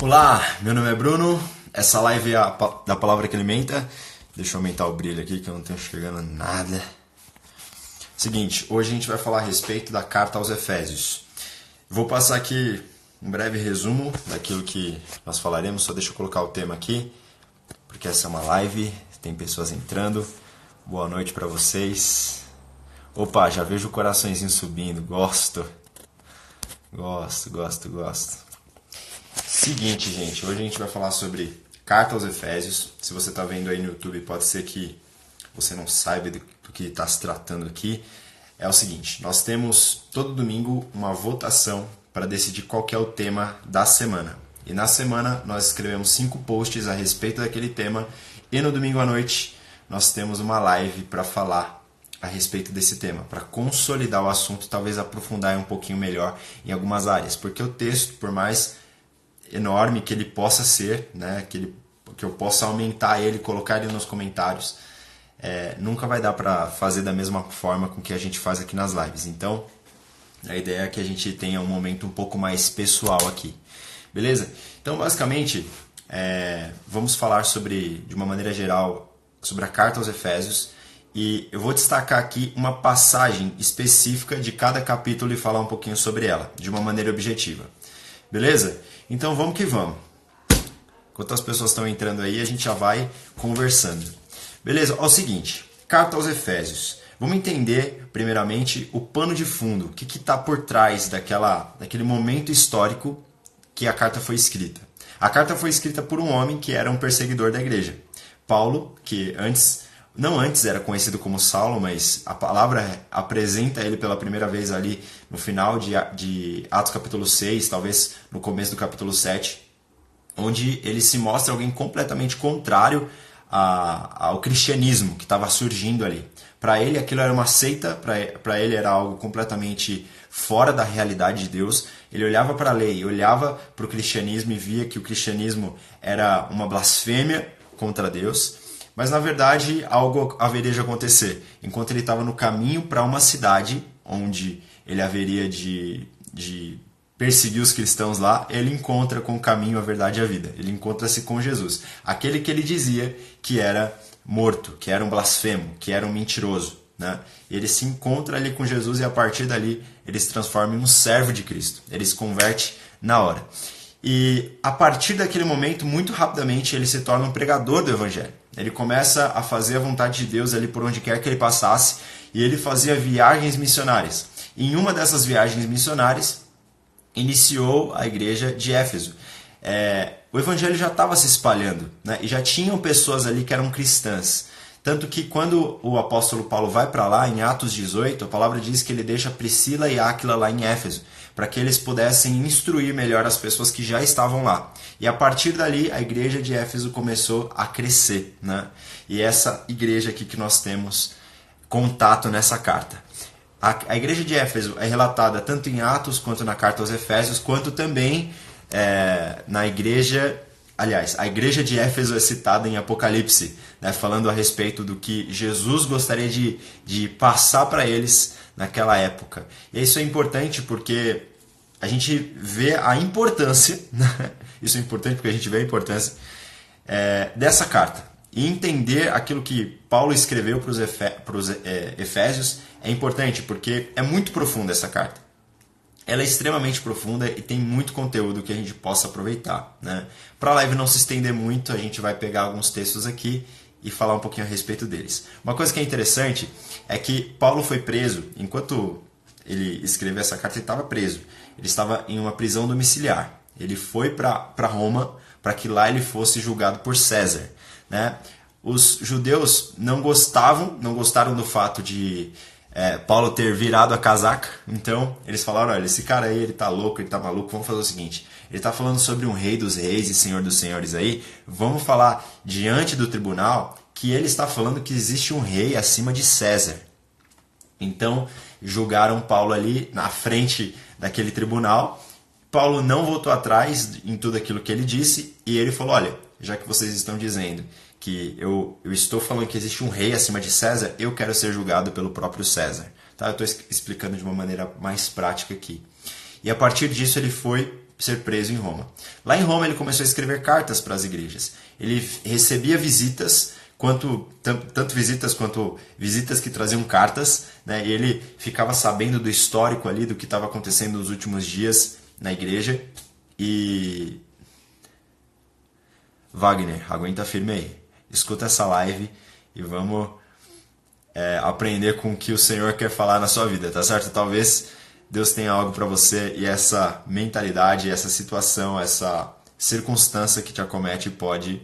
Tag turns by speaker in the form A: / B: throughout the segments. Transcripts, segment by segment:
A: Olá, meu nome é Bruno, essa live é da Palavra que Alimenta. Deixa eu aumentar o brilho aqui que eu não estou enxergando nada. Seguinte, hoje a gente vai falar a respeito da carta aos Efésios. Vou passar aqui um breve resumo daquilo que nós falaremos, só deixa eu colocar o tema aqui, porque essa é uma live, tem pessoas entrando. Boa noite para vocês. Opa, já vejo o coraçõezinho subindo, gosto. Seguinte, gente, hoje a gente vai falar sobre carta aos Efésios. Se você está vendo aí no YouTube, pode ser que você não saiba do que está se tratando aqui. É o seguinte, nós temos todo domingo uma votação para decidir qual que é o tema da semana. E na semana nós escrevemos 5 posts a respeito daquele tema e no domingo à noite nós temos uma live para falar a respeito desse tema, para consolidar o assunto, talvez aprofundar um pouquinho melhor em algumas áreas, porque o texto, por mais enorme que ele possa ser, né, que eu possa aumentar ele, colocar ele nos comentários, nunca vai dar para fazer da mesma forma com que a gente faz aqui nas lives. Então, a ideia é que a gente tenha um momento um pouco mais pessoal aqui. Beleza? Então, basicamente, vamos falar de uma maneira geral, sobre a carta aos Efésios. E eu vou destacar aqui uma passagem específica de cada capítulo e falar um pouquinho sobre ela, de uma maneira objetiva. Beleza? Então vamos que vamos. Enquanto as pessoas estão entrando aí, a gente já vai conversando. Beleza? É o seguinte, carta aos Efésios. Vamos entender, primeiramente, o pano de fundo, o que está por trás daquele momento histórico que a carta foi escrita. A carta foi escrita por um homem que era um perseguidor da igreja. Paulo, que não antes era conhecido como Saulo, mas a palavra apresenta ele pela primeira vez ali no final de Atos capítulo 6, talvez no começo do capítulo 7, onde ele se mostra alguém completamente contrário ao cristianismo que estava surgindo ali. Para ele aquilo era uma seita, para ele era algo completamente fora da realidade de Deus. Ele olhava para a lei, olhava para o cristianismo e via que o cristianismo era uma blasfêmia contra Deus. Mas, na verdade, algo haveria de acontecer. Enquanto ele estava no caminho para uma cidade, onde ele haveria de perseguir os cristãos lá, ele encontra com o caminho, a verdade e a vida. Ele encontra-se com Jesus. Aquele que ele dizia que era morto, que era um blasfemo, que era um mentiroso. Né? Ele se encontra ali com Jesus e, a partir dali, ele se transforma em um servo de Cristo. Ele se converte na hora. E, a partir daquele momento, muito rapidamente, ele se torna um pregador do Evangelho. Ele começa a fazer a vontade de Deus ali por onde quer que ele passasse, e ele fazia viagens missionárias. E em uma dessas viagens missionárias, iniciou a igreja de Éfeso. O evangelho já estava se espalhando, né? E já tinham pessoas ali que eram cristãs. Tanto que quando o apóstolo Paulo vai para lá, em Atos 18, a palavra diz que ele deixa Priscila e Áquila lá em Éfeso, para que eles pudessem instruir melhor as pessoas que já estavam lá. E a partir dali, a igreja de Éfeso começou a crescer. Né? E essa igreja aqui que nós temos contato nessa carta. A igreja de Éfeso é relatada tanto em Atos, quanto na carta aos Efésios, quanto também na igreja... Aliás, a igreja de Éfeso é citada em Apocalipse, né, falando a respeito do que Jesus gostaria de passar para eles naquela época. E isso é importante porque a gente vê a importância, né? Isso é importante porque a gente vê a importância dessa carta. E entender aquilo que Paulo escreveu para os Efésios é importante porque é muito profunda essa carta. Ela é extremamente profunda e tem muito conteúdo que a gente possa aproveitar. Né? Para a live não se estender muito, a gente vai pegar alguns textos aqui e falar um pouquinho a respeito deles. Uma coisa que é interessante é que Paulo foi preso, enquanto ele escreveu essa carta, ele estava preso. Ele estava em uma prisão domiciliar. Ele foi para Roma para que lá ele fosse julgado por César. Né? Os judeus não gostaram do fato de Paulo ter virado a casaca, então eles falaram, olha, esse cara aí, ele tá louco, ele tá maluco, vamos fazer o seguinte, ele tá falando sobre um rei dos reis e senhor dos senhores aí, vamos falar diante do tribunal que ele está falando que existe um rei acima de César. Então, julgaram Paulo ali na frente daquele tribunal. Paulo não voltou atrás em tudo aquilo que ele disse e ele falou, olha, já que vocês estão dizendo que eu estou falando que existe um rei acima de César, eu quero ser julgado pelo próprio César. Tá? Eu estou explicando de uma maneira mais prática aqui. E a partir disso ele foi ser preso em Roma. Lá em Roma ele começou a escrever cartas para as igrejas. Ele recebia visitas, tanto visitas quanto visitas que traziam cartas, né? E ele ficava sabendo do histórico ali, do que estava acontecendo nos últimos dias na igreja. E Wagner, aguenta firme aí. Escuta essa live e vamos aprender com o que o Senhor quer falar na sua vida, tá certo? Talvez Deus tenha algo para você e essa mentalidade, essa situação, essa circunstância que te acomete pode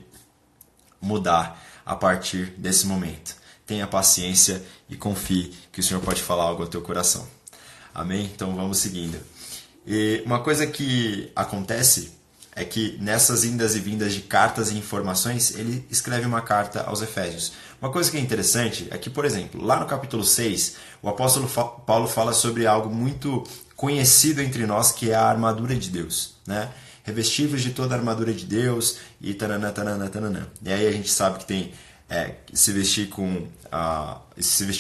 A: mudar a partir desse momento. Tenha paciência e confie que o Senhor pode falar algo ao teu coração. Amém? Então vamos seguindo. E uma coisa que acontece é que nessas indas e vindas de cartas e informações, ele escreve uma carta aos Efésios. Uma coisa que é interessante é que, por exemplo, lá no capítulo 6, o apóstolo Paulo fala sobre algo muito conhecido entre nós, que é a armadura de Deus, né? Revestivos de toda a armadura de Deus e tananã, tananã, tananã. E aí a gente sabe que tem se vestir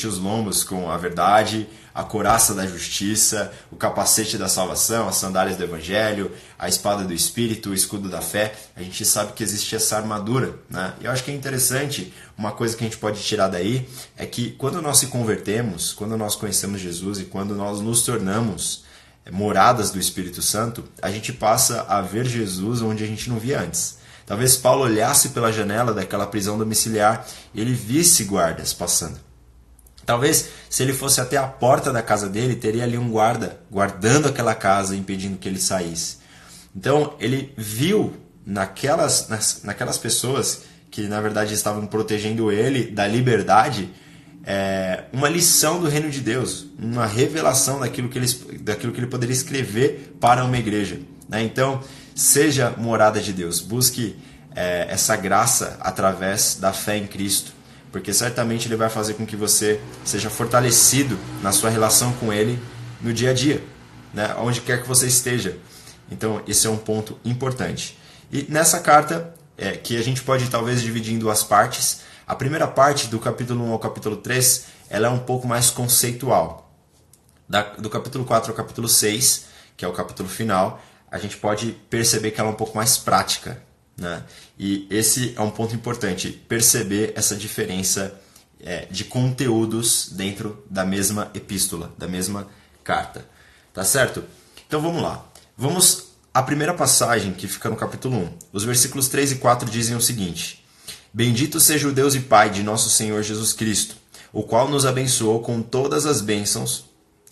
A: os lombos com a verdade, a couraça da justiça, o capacete da salvação, as sandálias do evangelho, a espada do espírito, o escudo da fé. A gente sabe que existe essa armadura, né? E eu acho que é interessante, uma coisa que a gente pode tirar daí é que quando nós se convertemos, quando nós conhecemos Jesus e quando nós nos tornamos moradas do Espírito Santo, a gente passa a ver Jesus onde a gente não via antes. Talvez Paulo olhasse pela janela daquela prisão domiciliar e ele visse guardas passando. Talvez, se ele fosse até a porta da casa dele, teria ali um guarda guardando aquela casa, impedindo que ele saísse. Então, ele viu naquelas pessoas que, na verdade, estavam protegendo ele da liberdade, uma lição do reino de Deus, uma revelação daquilo que ele poderia escrever para uma igreja, né? Então, seja morada de Deus, busque essa graça através da fé em Cristo, porque certamente Ele vai fazer com que você seja fortalecido na sua relação com Ele no dia a dia, né? Onde quer que você esteja. Então, esse é um ponto importante. E nessa carta, que a gente pode talvez dividir em duas partes, a primeira parte, do capítulo 1 ao capítulo 3, ela é um pouco mais conceitual. Do capítulo 4 ao capítulo 6, que é o capítulo final, a gente pode perceber que ela é um pouco mais prática, né? E esse é um ponto importante, perceber essa diferença de conteúdos dentro da mesma epístola, da mesma carta. Tá certo? Então vamos lá. Vamos à primeira passagem que fica no capítulo 1. Os versículos 3 e 4 dizem o seguinte: Bendito seja o Deus e Pai de nosso Senhor Jesus Cristo, o qual nos abençoou com todas as bênçãos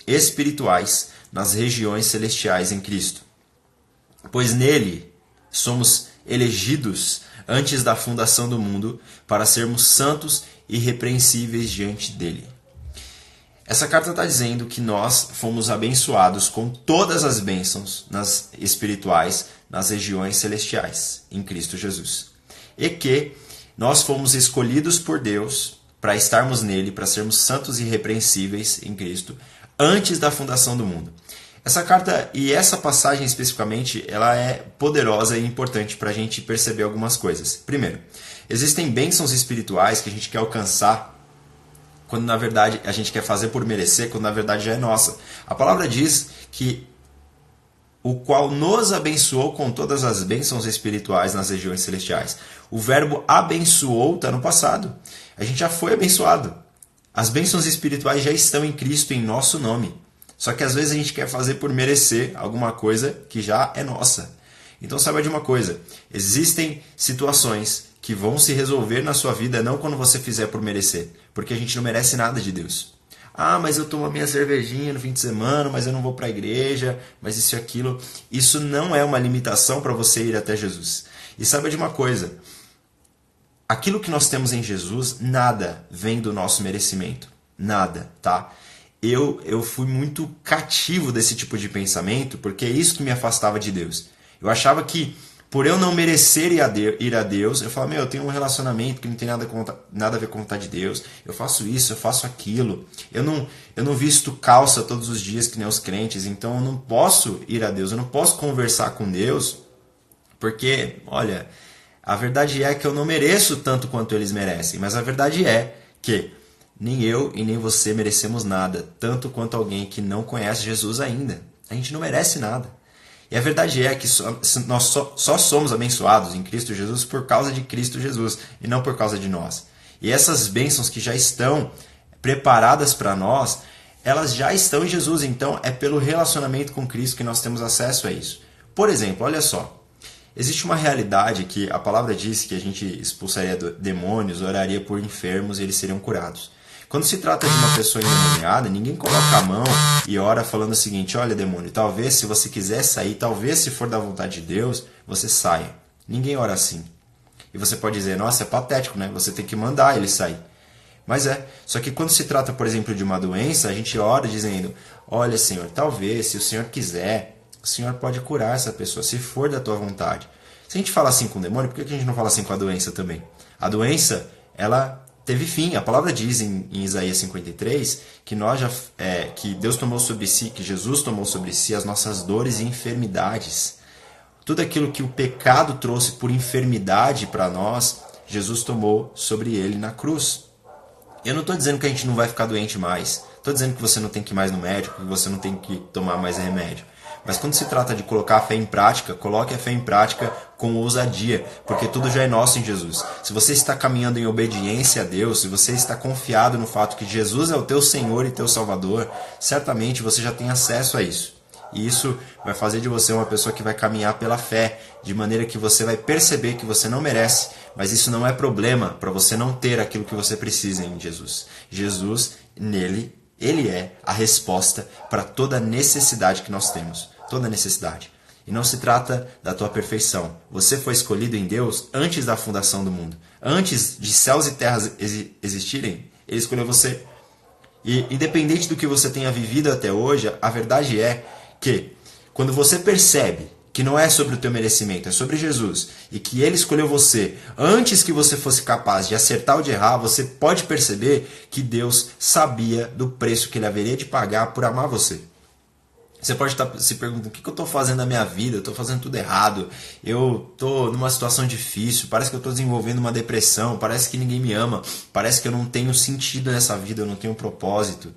A: espirituais nas regiões celestiais em Cristo. Pois nele somos elegidos antes da fundação do mundo para sermos santos e irrepreensíveis diante dele. Essa carta está dizendo que nós fomos abençoados com todas as bênçãos espirituais nas regiões celestiais em Cristo Jesus. E que nós fomos escolhidos por Deus para estarmos nele, para sermos santos e irrepreensíveis em Cristo antes da fundação do mundo. Essa carta e essa passagem especificamente, ela é poderosa e importante para a gente perceber algumas coisas. Primeiro, existem bênçãos espirituais que a gente quer alcançar quando na verdade a gente quer fazer por merecer, quando na verdade já é nossa. A palavra diz que o qual nos abençoou com todas as bênçãos espirituais nas regiões celestiais. O verbo abençoou está no passado. A gente já foi abençoado. As bênçãos espirituais já estão em Cristo em nosso nome. Só que às vezes a gente quer fazer por merecer alguma coisa que já é nossa. Então saiba de uma coisa, existem situações que vão se resolver na sua vida não quando você fizer por merecer, porque a gente não merece nada de Deus. Ah, mas eu tomo a minha cervejinha no fim de semana, mas eu não vou para a igreja, mas isso e aquilo. Isso não é uma limitação para você ir até Jesus. E saiba de uma coisa, aquilo que nós temos em Jesus, nada vem do nosso merecimento. Nada, tá? Eu fui muito cativo desse tipo de pensamento, porque é isso que me afastava de Deus. Eu achava que, por eu não merecer ir a Deus, eu falava, eu tenho um relacionamento que não tem nada a ver com a vontade de Deus, eu faço isso, eu faço aquilo, eu não visto calça todos os dias que nem os crentes, então eu não posso ir a Deus, eu não posso conversar com Deus, porque, olha, a verdade é que eu não mereço tanto quanto eles merecem, mas a verdade é que nem eu e nem você merecemos nada, tanto quanto alguém que não conhece Jesus ainda. A gente não merece nada. E a verdade é que nós só somos abençoados em Cristo Jesus por causa de Cristo Jesus e não por causa de nós. E essas bênçãos que já estão preparadas para nós, elas já estão em Jesus. Então é pelo relacionamento com Cristo que nós temos acesso a isso. Por exemplo, olha só. Existe uma realidade que a palavra diz que a gente expulsaria demônios, oraria por enfermos e eles seriam curados. Quando se trata de uma pessoa endemoniada, ninguém coloca a mão e ora falando o seguinte: olha, demônio, talvez se você quiser sair, talvez se for da vontade de Deus, você saia. Ninguém ora assim. E você pode dizer: nossa, é patético, né? Você tem que mandar ele sair. Mas só que quando se trata, por exemplo, de uma doença, a gente ora dizendo: olha, Senhor, talvez, se o Senhor quiser, o Senhor pode curar essa pessoa, se for da tua vontade. Se a gente fala assim com o demônio, por que a gente não fala assim com a doença também? A doença, ela teve fim. A palavra diz em Isaías 53 que que Deus tomou sobre si, que Jesus tomou sobre si as nossas dores e enfermidades. Tudo aquilo que o pecado trouxe por enfermidade para nós, Jesus tomou sobre ele na cruz. Eu não estou dizendo que a gente não vai ficar doente mais. Estou dizendo que você não tem que ir mais no médico, que você não tem que tomar mais remédio. Mas quando se trata de colocar a fé em prática, coloque a fé em prática com ousadia, porque tudo já é nosso em Jesus. Se você está caminhando em obediência a Deus, se você está confiado no fato que Jesus é o teu Senhor e teu Salvador, certamente você já tem acesso a isso. E isso vai fazer de você uma pessoa que vai caminhar pela fé, de maneira que você vai perceber que você não merece, mas isso não é problema para você não ter aquilo que você precisa em Jesus. Jesus, nele, ele é a resposta para toda necessidade que nós temos. Toda necessidade. E não se trata da tua perfeição. Você foi escolhido em Deus antes da fundação do mundo. Antes de céus e terras existirem, Ele escolheu você. E independente do que você tenha vivido até hoje, a verdade é que quando você percebe que não é sobre o teu merecimento, é sobre Jesus, e que Ele escolheu você antes que você fosse capaz de acertar ou de errar, você pode perceber que Deus sabia do preço que Ele haveria de pagar por amar você. Você pode estar se perguntando: o que eu estou fazendo na minha vida? Eu estou fazendo tudo errado, eu estou numa situação difícil, parece que eu estou desenvolvendo uma depressão, parece que ninguém me ama, parece que eu não tenho sentido nessa vida, eu não tenho propósito.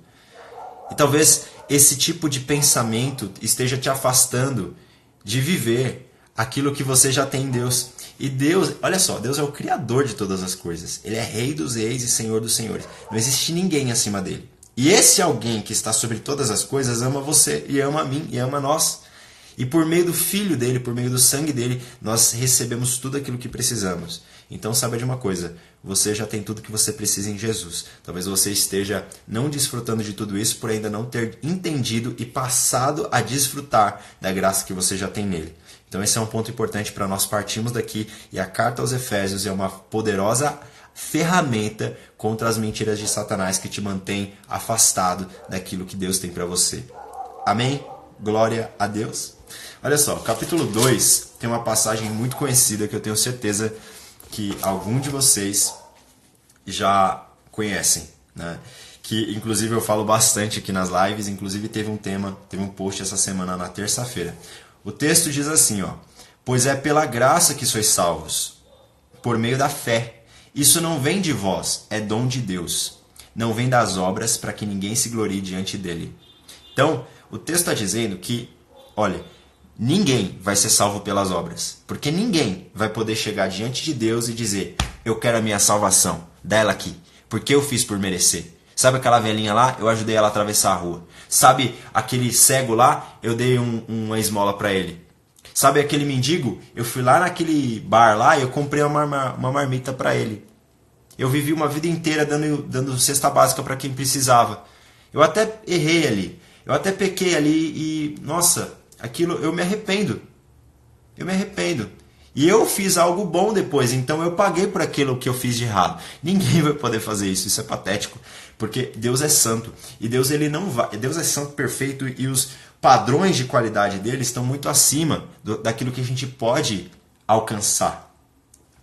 A: E talvez esse tipo de pensamento esteja te afastando de viver aquilo que você já tem em Deus. E Deus, olha só, Deus é o Criador de todas as coisas. Ele é Rei dos reis e Senhor dos senhores. Não existe ninguém acima dele. E esse alguém que está sobre todas as coisas ama você e ama a mim e ama nós. E por meio do Filho dele, por meio do sangue dele, nós recebemos tudo aquilo que precisamos. Então saiba de uma coisa: você já tem tudo que você precisa em Jesus. Talvez você esteja não desfrutando de tudo isso por ainda não ter entendido e passado a desfrutar da graça que você já tem nele. Então esse é um ponto importante para nós partirmos daqui. E a carta aos Efésios é uma poderosa ferramenta contra as mentiras de Satanás que te mantém afastado daquilo que Deus tem para você. Amém? Glória a Deus. Olha só, capítulo 2 tem uma passagem muito conhecida que eu tenho certeza que algum de vocês já conhecem, né? Que inclusive eu falo bastante aqui nas lives, inclusive teve um post essa semana na terça-feira. O texto diz assim, ó: pois é pela graça que sois salvos, por meio da fé. Isso não vem de vós, é dom de Deus. Não vem das obras, para que ninguém se glorie diante dele. Então, o texto está dizendo que, olha, ninguém vai ser salvo pelas obras. Porque ninguém vai poder chegar diante de Deus e dizer: eu quero a minha salvação, dá ela aqui, porque eu fiz por merecer. Sabe aquela velhinha lá? Eu ajudei ela a atravessar a rua. Sabe aquele cego lá? Eu dei uma esmola para ele. Sabe aquele mendigo? Eu fui lá naquele bar lá e eu comprei uma marmita para ele. Eu vivi uma vida inteira dando cesta básica para quem precisava. Eu até errei ali. Eu até pequei ali e, nossa, aquilo eu me arrependo. Eu me arrependo. E eu fiz algo bom depois, então eu paguei por aquilo que eu fiz de errado. Ninguém vai poder fazer isso, isso é patético. Porque Deus é santo. E Deus, ele não vai. Deus é santo, perfeito, e os padrões de qualidade dele estão muito acima daquilo que a gente pode alcançar.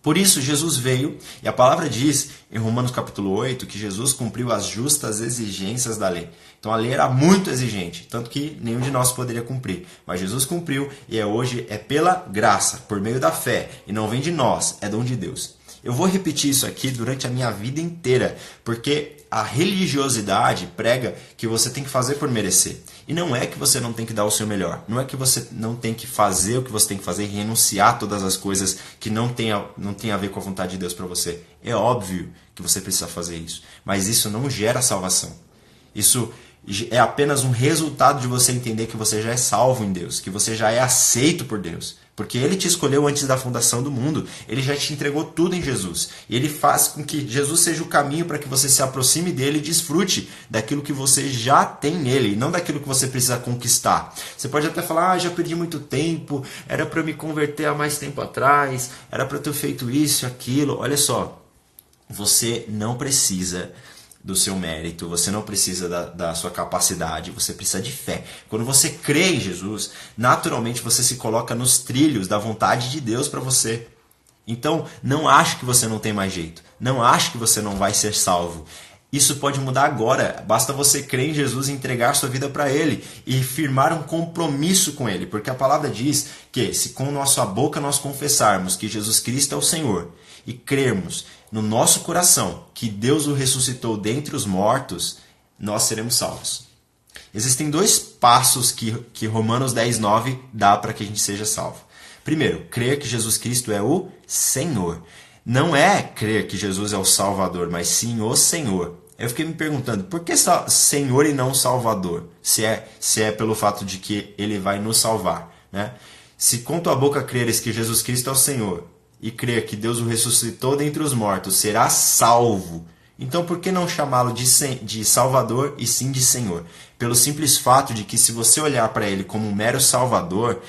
A: Por isso Jesus veio, e a palavra diz em Romanos capítulo 8 que Jesus cumpriu as justas exigências da lei. Então a lei era muito exigente, tanto que nenhum de nós poderia cumprir. Mas Jesus cumpriu e hoje é pela graça, por meio da fé, e não vem de nós, é dom de Deus. Eu vou repetir isso aqui durante a minha vida inteira, porque a religiosidade prega que você tem que fazer por merecer. E não é que você não tem que dar o seu melhor. Não é que você não tem que fazer o que você tem que fazer e renunciar a todas as coisas que não tem a ver com a vontade de Deus para você. É óbvio que você precisa fazer isso. Mas isso não gera salvação. Isso é apenas um resultado de você entender que você já é salvo em Deus, que você já é aceito por Deus. Porque Ele te escolheu antes da fundação do mundo. Ele já te entregou tudo em Jesus. E Ele faz com que Jesus seja o caminho para que você se aproxime dele e desfrute daquilo que você já tem nele, e não daquilo que você precisa conquistar. Você pode até falar, já perdi muito tempo, era para eu me converter há mais tempo atrás, era para eu ter feito isso, aquilo. Olha só, você não precisa do seu mérito, você não precisa da sua capacidade, você precisa de fé. Quando você crê em Jesus, naturalmente você se coloca nos trilhos da vontade de Deus para você. Então, não ache que você não tem mais jeito, não ache que você não vai ser salvo. Isso pode mudar agora, basta você crer em Jesus e entregar sua vida para Ele e firmar um compromisso com Ele, porque a palavra diz que se com nossa boca nós confessarmos que Jesus Cristo é o Senhor e crermos no nosso coração que Deus o ressuscitou dentre os mortos, nós seremos salvos. Existem dois passos que Romanos 10:9 dá para que a gente seja salvo. Primeiro, crer que Jesus Cristo é o Senhor. Não é crer que Jesus é o Salvador, mas sim o Senhor. Eu fiquei me perguntando, por que Senhor e não Salvador? Se é pelo fato de que Ele vai nos salvar, né? Se com tua boca creres que Jesus Cristo é o Senhor e crer que Deus o ressuscitou dentre os mortos, será salvo. Então por que não chamá-lo de Salvador e sim de Senhor? Pelo simples fato de que se você olhar para Ele como um mero Salvador,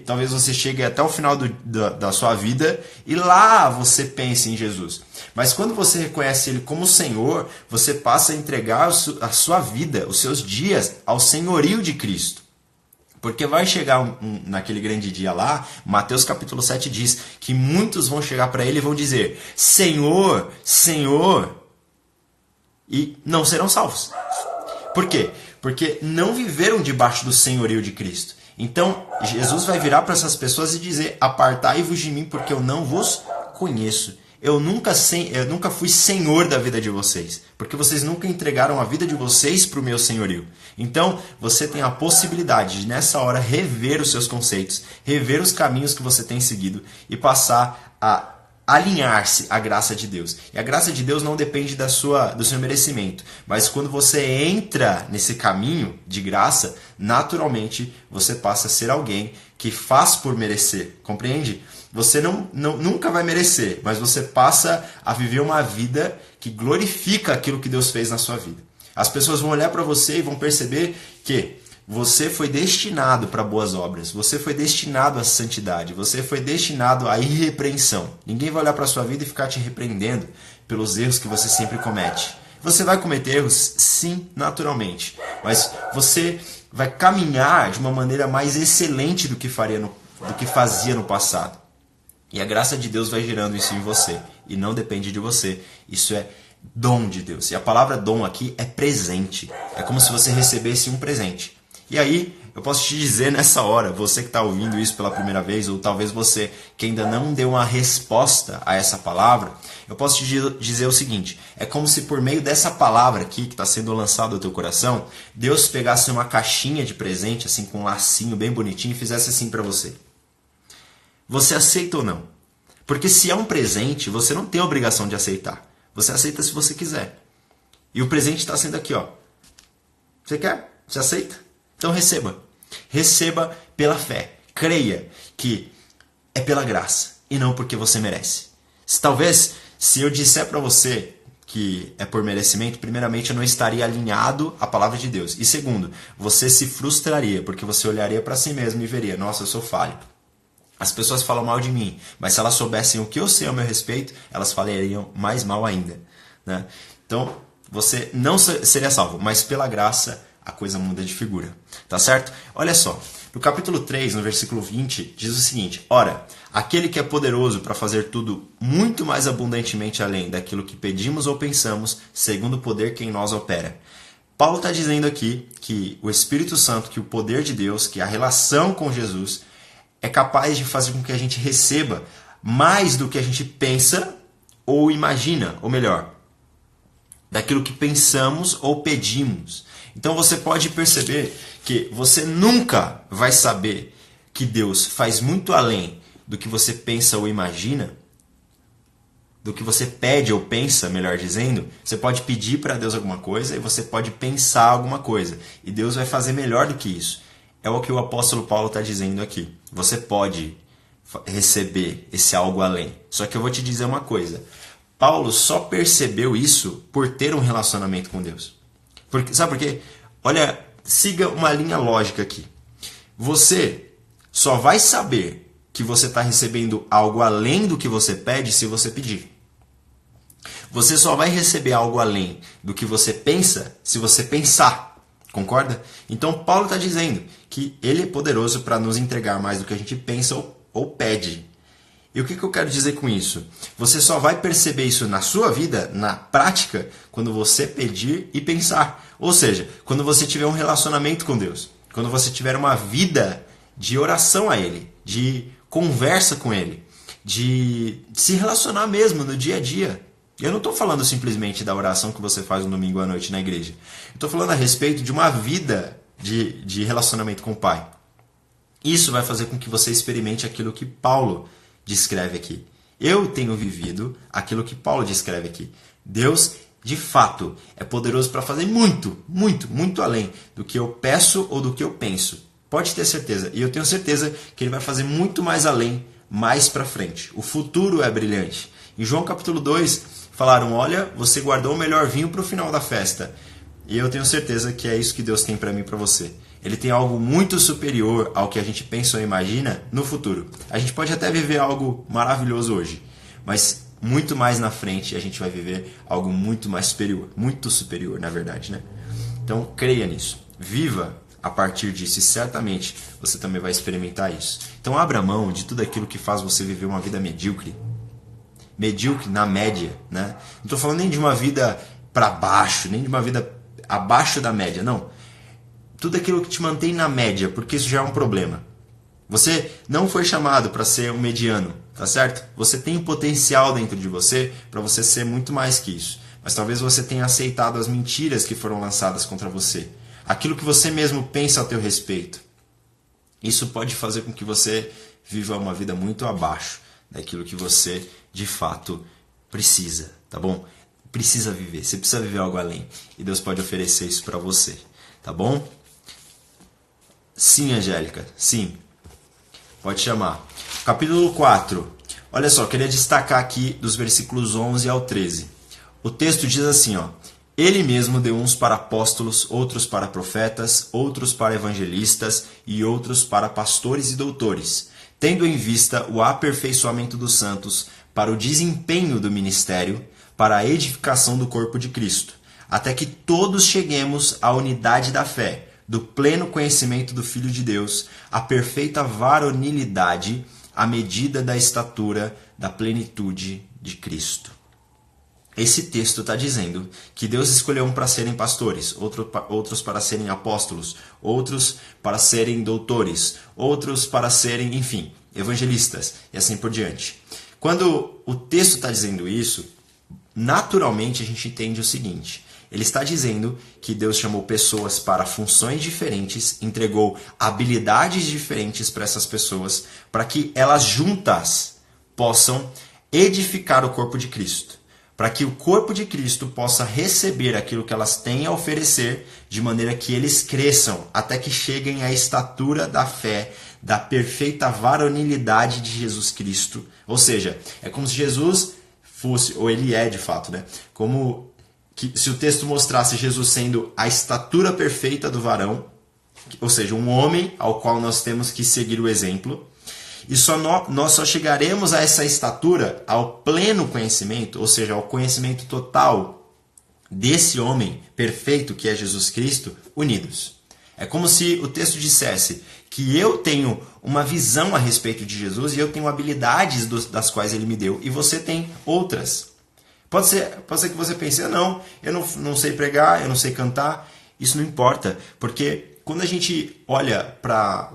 A: talvez você chegue até o final da sua vida e lá você pense em Jesus. Mas quando você reconhece Ele como Senhor, você passa a entregar a sua vida, os seus dias, ao senhorio de Cristo. Porque vai chegar naquele grande dia lá, Mateus capítulo 7 diz que muitos vão chegar para Ele e vão dizer, Senhor, Senhor, e não serão salvos. Por quê? Porque não viveram debaixo do senhorio de Cristo. Então, Jesus vai virar para essas pessoas e dizer, apartai-vos de mim, porque eu não vos conheço. Eu nunca fui senhor da vida de vocês, porque vocês nunca entregaram a vida de vocês para o meu senhorio. Então, você tem a possibilidade de, nessa hora, rever os seus conceitos, rever os caminhos que você tem seguido e passar a alinhar-se à graça de Deus. E a graça de Deus não depende do seu merecimento, mas quando você entra nesse caminho de graça, naturalmente você passa a ser alguém que faz por merecer, compreende? Você nunca vai merecer, mas você passa a viver uma vida que glorifica aquilo que Deus fez na sua vida. As pessoas vão olhar para você e vão perceber que você foi destinado para boas obras, você foi destinado à santidade, você foi destinado à irrepreensão. Ninguém vai olhar para a sua vida e ficar te repreendendo pelos erros que você sempre comete. Você vai cometer erros? Sim, naturalmente. Mas você vai caminhar de uma maneira mais excelente do que fazia no passado. E a graça de Deus vai gerando isso em você. E não depende de você. Isso é dom de Deus. E a palavra dom aqui é presente. É como se você recebesse um presente. E aí, eu posso te dizer nessa hora, você que está ouvindo isso pela primeira vez, ou talvez você que ainda não deu uma resposta a essa palavra, eu posso te dizer o seguinte, é como se por meio dessa palavra aqui, que está sendo lançada ao teu coração, Deus pegasse uma caixinha de presente, assim com um lacinho bem bonitinho, e fizesse assim para você. Você aceita ou não? Porque se é um presente, você não tem a obrigação de aceitar. Você aceita se você quiser. E o presente está sendo aqui, ó. Você quer? Você aceita? Então receba. Receba pela fé. Creia que é pela graça e não porque você merece. Talvez, se eu disser para você que é por merecimento, primeiramente eu não estaria alinhado à palavra de Deus. E segundo, você se frustraria, porque você olharia para si mesmo e veria, nossa, eu sou falho. As pessoas falam mal de mim, mas se elas soubessem o que eu sei ao meu respeito, elas falariam mais mal ainda, né? Então, você não seria salvo, mas pela graça a coisa muda de figura, tá certo? Olha só, no capítulo 3, no versículo 20, diz o seguinte, ora, aquele que é poderoso para fazer tudo muito mais abundantemente além daquilo que pedimos ou pensamos, segundo o poder que em nós opera. Paulo está dizendo aqui que o Espírito Santo, que o poder de Deus, que a relação com Jesus é capaz de fazer com que a gente receba mais do que a gente pensa ou imagina, ou melhor, daquilo que pensamos ou pedimos. Então você pode perceber que você nunca vai saber que Deus faz muito além do que você pensa ou imagina, do que você pede ou pensa, melhor dizendo. Você pode pedir para Deus alguma coisa e você pode pensar alguma coisa. E Deus vai fazer melhor do que isso. É o que o apóstolo Paulo está dizendo aqui. Você pode receber esse algo além. Só que eu vou te dizer uma coisa. Paulo só percebeu isso por ter um relacionamento com Deus. Sabe por quê? Olha, siga uma linha lógica aqui. Você só vai saber que você está recebendo algo além do que você pede se você pedir. Você só vai receber algo além do que você pensa se você pensar. Concorda? Então Paulo está dizendo que ele é poderoso para nos entregar mais do que a gente pensa ou pede. E o que eu quero dizer com isso? Você só vai perceber isso na sua vida, na prática, quando você pedir e pensar. Ou seja, quando você tiver um relacionamento com Deus. Quando você tiver uma vida de oração a Ele, de conversa com Ele, de se relacionar mesmo no dia a dia. Eu não estou falando simplesmente da oração que você faz no domingo à noite na igreja. Eu estou falando a respeito de uma vida de relacionamento com o Pai. Isso vai fazer com que você experimente aquilo que Paulo descreve aqui. Eu tenho vivido aquilo que Paulo descreve aqui. Deus, de fato, é poderoso para fazer muito, muito, muito além do que eu peço ou do que eu penso. Pode ter certeza. E eu tenho certeza que Ele vai fazer muito mais além, mais para frente. O futuro é brilhante. Em João capítulo 2, falaram, olha, você guardou o melhor vinho para o final da festa. E eu tenho certeza que é isso que Deus tem para mim e para você. Ele tem algo muito superior ao que a gente pensa ou imagina no futuro. A gente pode até viver algo maravilhoso hoje, mas muito mais na frente a gente vai viver algo muito mais superior. Muito superior, na verdade, né? Então, creia nisso. Viva a partir disso e certamente você também vai experimentar isso. Então, abra mão de tudo aquilo que faz você viver uma vida medíocre. Medíocre na média, né? Não estou falando nem de uma vida para baixo, nem de uma vida abaixo da média, não. Tudo aquilo que te mantém na média, porque isso já é um problema. Você não foi chamado para ser um mediano, tá certo? Você tem um potencial dentro de você para você ser muito mais que isso. Mas talvez você tenha aceitado as mentiras que foram lançadas contra você. Aquilo que você mesmo pensa a teu respeito. Isso pode fazer com que você viva uma vida muito abaixo daquilo que você, de fato, precisa, tá bom? Precisa viver, você precisa viver algo além. E Deus pode oferecer isso para você, tá bom? Sim, Angélica, sim. Pode chamar. Capítulo 4. Olha só, queria destacar aqui dos versículos 11 ao 13. O texto diz assim, ó. Ele mesmo deu uns para apóstolos, outros para profetas, outros para evangelistas e outros para pastores e doutores, tendo em vista o aperfeiçoamento dos santos para o desempenho do ministério, para a edificação do corpo de Cristo, até que todos cheguemos à unidade da fé, do pleno conhecimento do Filho de Deus, à perfeita varonilidade, à medida da estatura da plenitude de Cristo. Esse texto está dizendo que Deus escolheu um para serem pastores, outros para serem apóstolos, outros para serem doutores, outros para serem, enfim, evangelistas e assim por diante. Quando o texto está dizendo isso, naturalmente a gente entende o seguinte. Ele está dizendo que Deus chamou pessoas para funções diferentes, entregou habilidades diferentes para essas pessoas, para que elas juntas possam edificar o corpo de Cristo. Para que o corpo de Cristo possa receber aquilo que elas têm a oferecer, de maneira que eles cresçam até que cheguem à estatura da fé, da perfeita varonilidade de Jesus Cristo. Ou seja, é como se Jesus fosse, ou ele é de fato, né? Como que se o texto mostrasse Jesus sendo a estatura perfeita do varão, ou seja, um homem ao qual nós temos que seguir o exemplo, e nós só chegaremos a essa estatura, ao pleno conhecimento, ou seja, ao conhecimento total desse homem perfeito que é Jesus Cristo, unidos. É como se o texto dissesse que eu tenho uma visão a respeito de Jesus e eu tenho habilidades das quais ele me deu, e você tem outras. Pode ser que você pense, não, eu não sei pregar, eu não sei cantar. Isso não importa, porque quando a gente olha para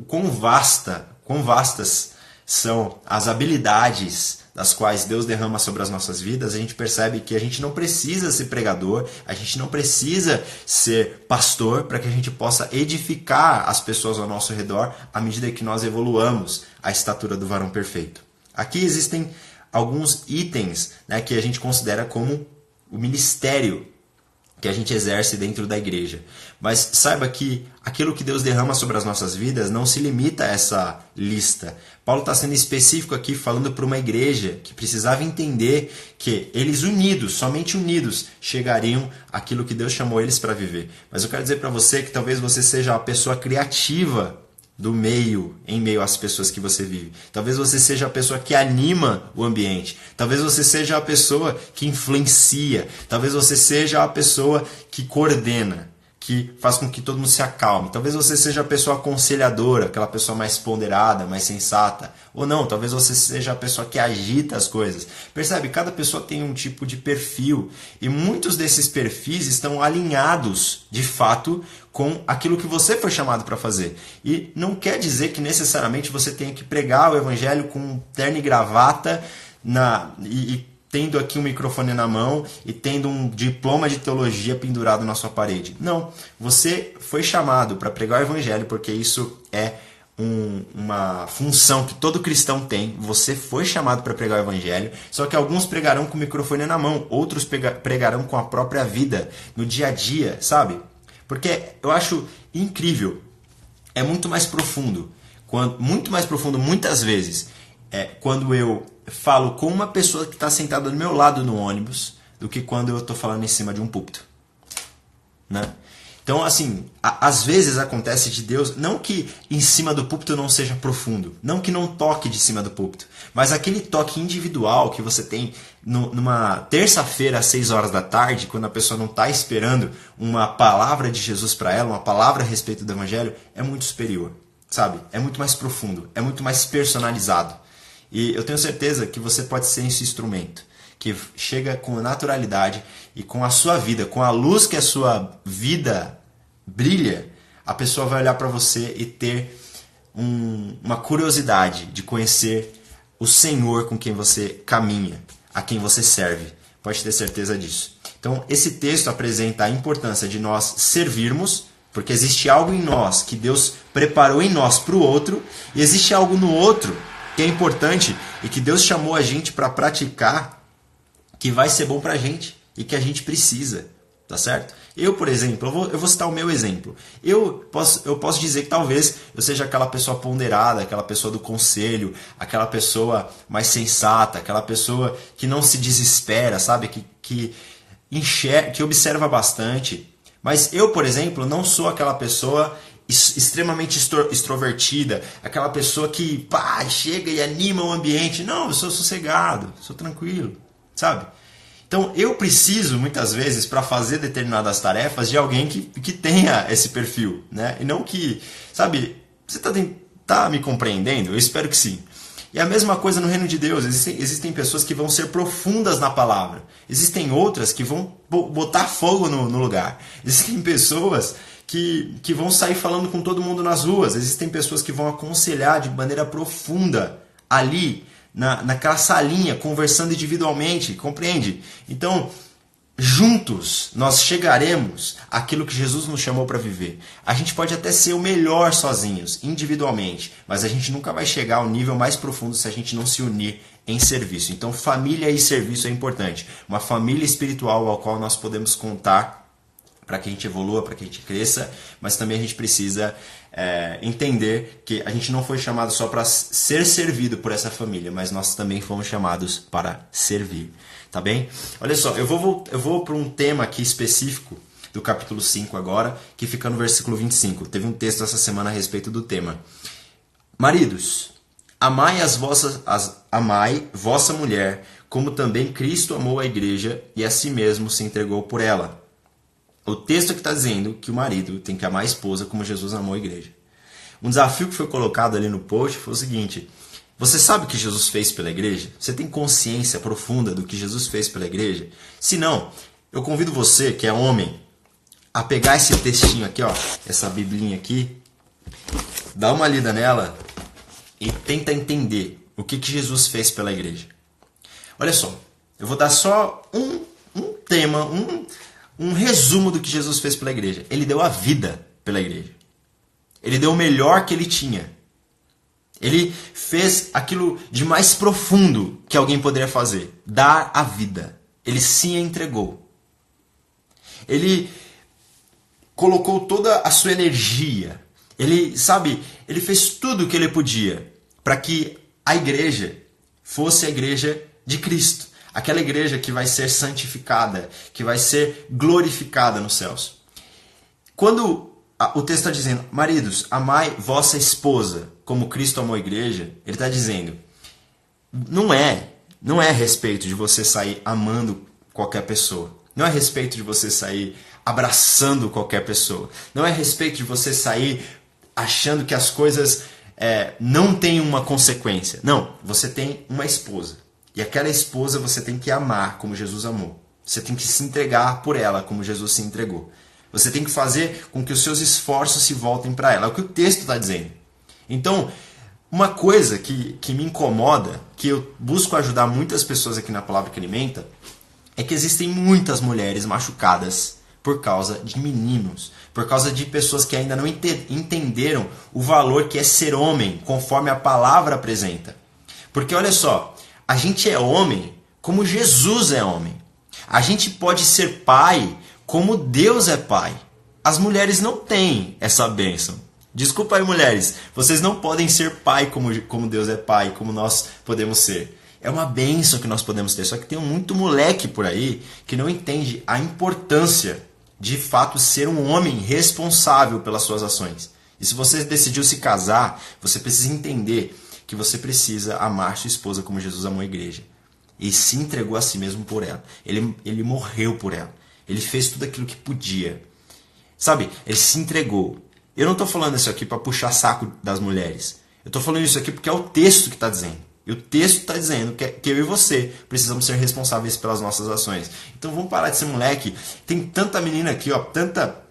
A: quão vastas são as habilidades das quais Deus derrama sobre as nossas vidas, a gente percebe que a gente não precisa ser pregador, a gente não precisa ser pastor para que a gente possa edificar as pessoas ao nosso redor à medida que nós evoluamos a estatura do varão perfeito. Aqui existem alguns itens, né, que a gente considera como o ministério que a gente exerce dentro da igreja. Mas saiba que aquilo que Deus derrama sobre as nossas vidas não se limita a essa lista. Paulo está sendo específico aqui, falando para uma igreja que precisava entender que eles unidos, somente unidos, chegariam àquilo que Deus chamou eles para viver. Mas eu quero dizer para você que talvez você seja a pessoa criativa do meio, em meio às pessoas que você vive. Talvez você seja a pessoa que anima o ambiente. Talvez você seja a pessoa que influencia. Talvez você seja a pessoa que coordena, que faz com que todo mundo se acalme. Talvez você seja a pessoa aconselhadora, aquela pessoa mais ponderada, mais sensata. Ou não, talvez você seja a pessoa que agita as coisas. Percebe? Cada pessoa tem um tipo de perfil. E muitos desses perfis estão alinhados, de fato, com aquilo que você foi chamado para fazer. E não quer dizer que necessariamente você tenha que pregar o evangelho com terno e gravata e tendo aqui um microfone na mão e tendo um diploma de teologia pendurado na sua parede. Não, você foi chamado para pregar o evangelho porque isso é uma função que todo cristão tem. Você foi chamado para pregar o evangelho, só que alguns pregarão com o microfone na mão, outros pregarão com a própria vida, no dia a dia, sabe? Porque eu acho incrível, é muito mais profundo, muitas vezes, quando eu falo com uma pessoa que está sentada do meu lado no ônibus, do que quando eu estou falando em cima de um púlpito, né? Então, assim, às vezes acontece de Deus, não que em cima do púlpito não seja profundo, não que não toque de cima do púlpito, mas aquele toque individual que você tem numa terça-feira às 6 horas da tarde, quando a pessoa não está esperando uma palavra de Jesus para ela, uma palavra a respeito do evangelho, é muito superior, sabe? É muito mais profundo, é muito mais personalizado. E eu tenho certeza que você pode ser esse instrumento, que chega com naturalidade e com a sua vida, com a luz que a sua vida brilha, a pessoa vai olhar para você e ter uma curiosidade de conhecer o Senhor com quem você caminha, a quem você serve. Pode ter certeza disso. Então, esse texto apresenta a importância de nós servirmos, porque existe algo em nós que Deus preparou em nós para o outro, e existe algo no outro que é importante e que Deus chamou a gente para praticar, que vai ser bom para a gente e que a gente precisa, tá certo? Eu, por exemplo, eu vou citar o meu exemplo. Eu posso dizer que talvez eu seja aquela pessoa ponderada, aquela pessoa do conselho, aquela pessoa mais sensata, aquela pessoa que não se desespera, sabe? Que enxerga, que observa bastante. Mas eu, por exemplo, não sou aquela pessoa extremamente extrovertida, aquela pessoa que chega e anima o ambiente. Não, eu sou sossegado, sou tranquilo, sabe? Então eu preciso muitas vezes para fazer determinadas tarefas de alguém que tenha esse perfil, né? E não que, sabe, você tá me compreendendo? Eu espero que sim. E a mesma coisa no reino de Deus, existem pessoas que vão ser profundas na palavra, existem outras que vão botar fogo no lugar, existem pessoas que vão sair falando com todo mundo nas ruas, existem pessoas que vão aconselhar de maneira profunda ali, naquela salinha, conversando individualmente, compreende? Então, juntos, nós chegaremos àquilo que Jesus nos chamou para viver. A gente pode até ser o melhor sozinhos, individualmente, mas a gente nunca vai chegar ao nível mais profundo se a gente não se unir em serviço. Então, família e serviço é importante. Uma família espiritual ao qual nós podemos contar para que a gente evolua, para que a gente cresça, mas também a gente precisa entender que a gente não foi chamado só para ser servido por essa família, mas nós também fomos chamados para servir, tá bem? Olha só, eu vou para um tema aqui específico do capítulo 5 agora, que fica no versículo 25. Teve um texto essa semana a respeito do tema. Maridos, amai vossa mulher, como também Cristo amou a igreja e a si mesmo se entregou por ela. O texto que está dizendo que o marido tem que amar a esposa como Jesus amou a igreja. Um desafio que foi colocado ali no post foi o seguinte: você sabe o que Jesus fez pela igreja? Você tem consciência profunda do que Jesus fez pela igreja? Se não, eu convido você, que é homem, a pegar esse textinho aqui, ó, essa biblinha aqui, dá uma lida nela e tenta entender O que Jesus fez pela igreja? Olha só, eu vou dar só um tema, um resumo do que Jesus fez pela igreja. Ele deu a vida pela igreja. Ele deu o melhor que ele tinha. Ele fez aquilo de mais profundo que alguém poderia fazer. Dar a vida. Ele se entregou. Ele colocou toda a sua energia. Ele fez tudo o que ele podia para que a igreja fosse a igreja de Cristo. Aquela igreja que vai ser santificada, que vai ser glorificada nos céus. Quando o texto está dizendo, maridos, amai vossa esposa como Cristo amou a igreja, ele está dizendo, não é a respeito de você sair amando qualquer pessoa. Não é a respeito de você sair abraçando qualquer pessoa. Não é a respeito de você sair achando que as coisas não têm uma consequência. Não, você tem uma esposa. E aquela esposa você tem que amar como Jesus amou. Você tem que se entregar por ela como Jesus se entregou. Você tem que fazer com que os seus esforços se voltem para ela. É o que o texto está dizendo. Então, uma coisa que me incomoda, que eu busco ajudar muitas pessoas aqui na Palavra que Alimenta, é que existem muitas mulheres machucadas por causa de meninos, por causa de pessoas que ainda não entenderam o valor que é ser homem, conforme a palavra apresenta. Porque olha só, a gente é homem como Jesus é homem. A gente pode ser pai como Deus é pai. As mulheres não têm essa bênção. Desculpa aí, mulheres, vocês não podem ser pai como Deus é pai, como nós podemos ser. É uma bênção que nós podemos ter, só que tem muito moleque por aí que não entende a importância de fato ser um homem responsável pelas suas ações. E se você decidiu se casar, você precisa entender que você precisa amar sua esposa como Jesus amou a igreja. E se entregou a si mesmo por ela. Ele morreu por ela. Ele fez tudo aquilo que podia. Sabe? Ele se entregou. Eu não estou falando isso aqui para puxar saco das mulheres. Eu estou falando isso aqui porque é o texto que está dizendo. E o texto está dizendo que eu e você precisamos ser responsáveis pelas nossas ações. Então vamos parar de ser moleque. Tem tanta menina aqui, ó, tanta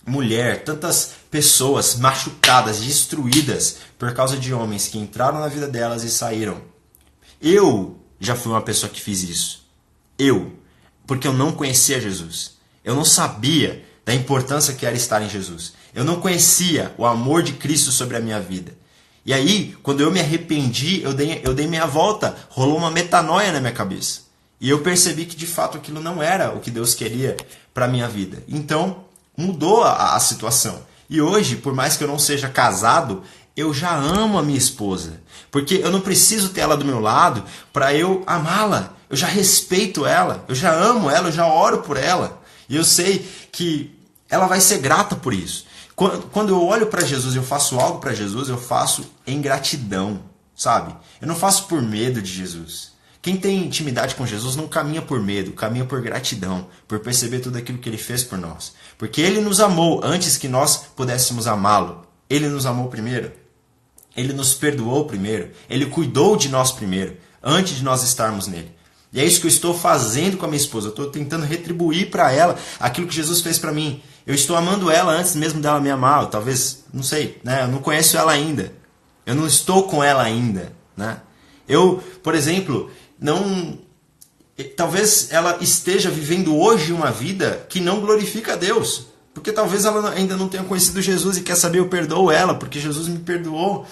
A: mulher, tantas pessoas machucadas, destruídas por causa de homens que entraram na vida delas e saíram. Eu já fui uma pessoa que fiz isso. Porque eu não conhecia Jesus. Eu não sabia da importância que era estar em Jesus. Eu não conhecia o amor de Cristo sobre a minha vida. E aí, quando eu me arrependi, eu dei minha volta, rolou uma metanoia na minha cabeça. E eu percebi que de fato aquilo não era o que Deus queria para a minha vida. Então, mudou a situação. E hoje, por mais que eu não seja casado, eu já amo a minha esposa. Porque eu não preciso ter ela do meu lado para eu amá-la. Eu já respeito ela, eu já amo ela, eu já oro por ela. E eu sei que ela vai ser grata por isso. Quando eu olho para Jesus e eu faço algo para Jesus, eu faço em gratidão, sabe? Eu não faço por medo de Jesus. Quem tem intimidade com Jesus não caminha por medo, caminha por gratidão, por perceber tudo aquilo que Ele fez por nós. Porque Ele nos amou antes que nós pudéssemos amá-lo. Ele nos amou primeiro. Ele nos perdoou primeiro. Ele cuidou de nós primeiro, antes de nós estarmos nele. E é isso que eu estou fazendo com a minha esposa. Eu estou tentando retribuir para ela aquilo que Jesus fez para mim. Eu estou amando ela antes mesmo dela me amar. Talvez, não sei, né? Eu não conheço ela ainda. Eu não estou com ela ainda, né? Eu, por exemplo, talvez ela esteja vivendo hoje uma vida que não glorifica a Deus. Porque talvez ela ainda não tenha conhecido Jesus e quer saber, eu perdoo ela, porque Jesus me perdoou.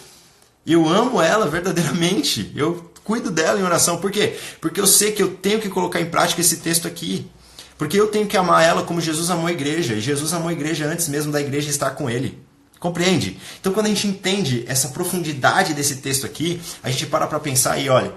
A: E eu amo ela verdadeiramente. Eu cuido dela em oração. Por quê? Porque eu sei que eu tenho que colocar em prática esse texto aqui. Porque eu tenho que amar ela como Jesus amou a igreja. E Jesus amou a igreja antes mesmo da igreja estar com ele. Compreende? Então quando a gente entende essa profundidade desse texto aqui, a gente para pensar e olha,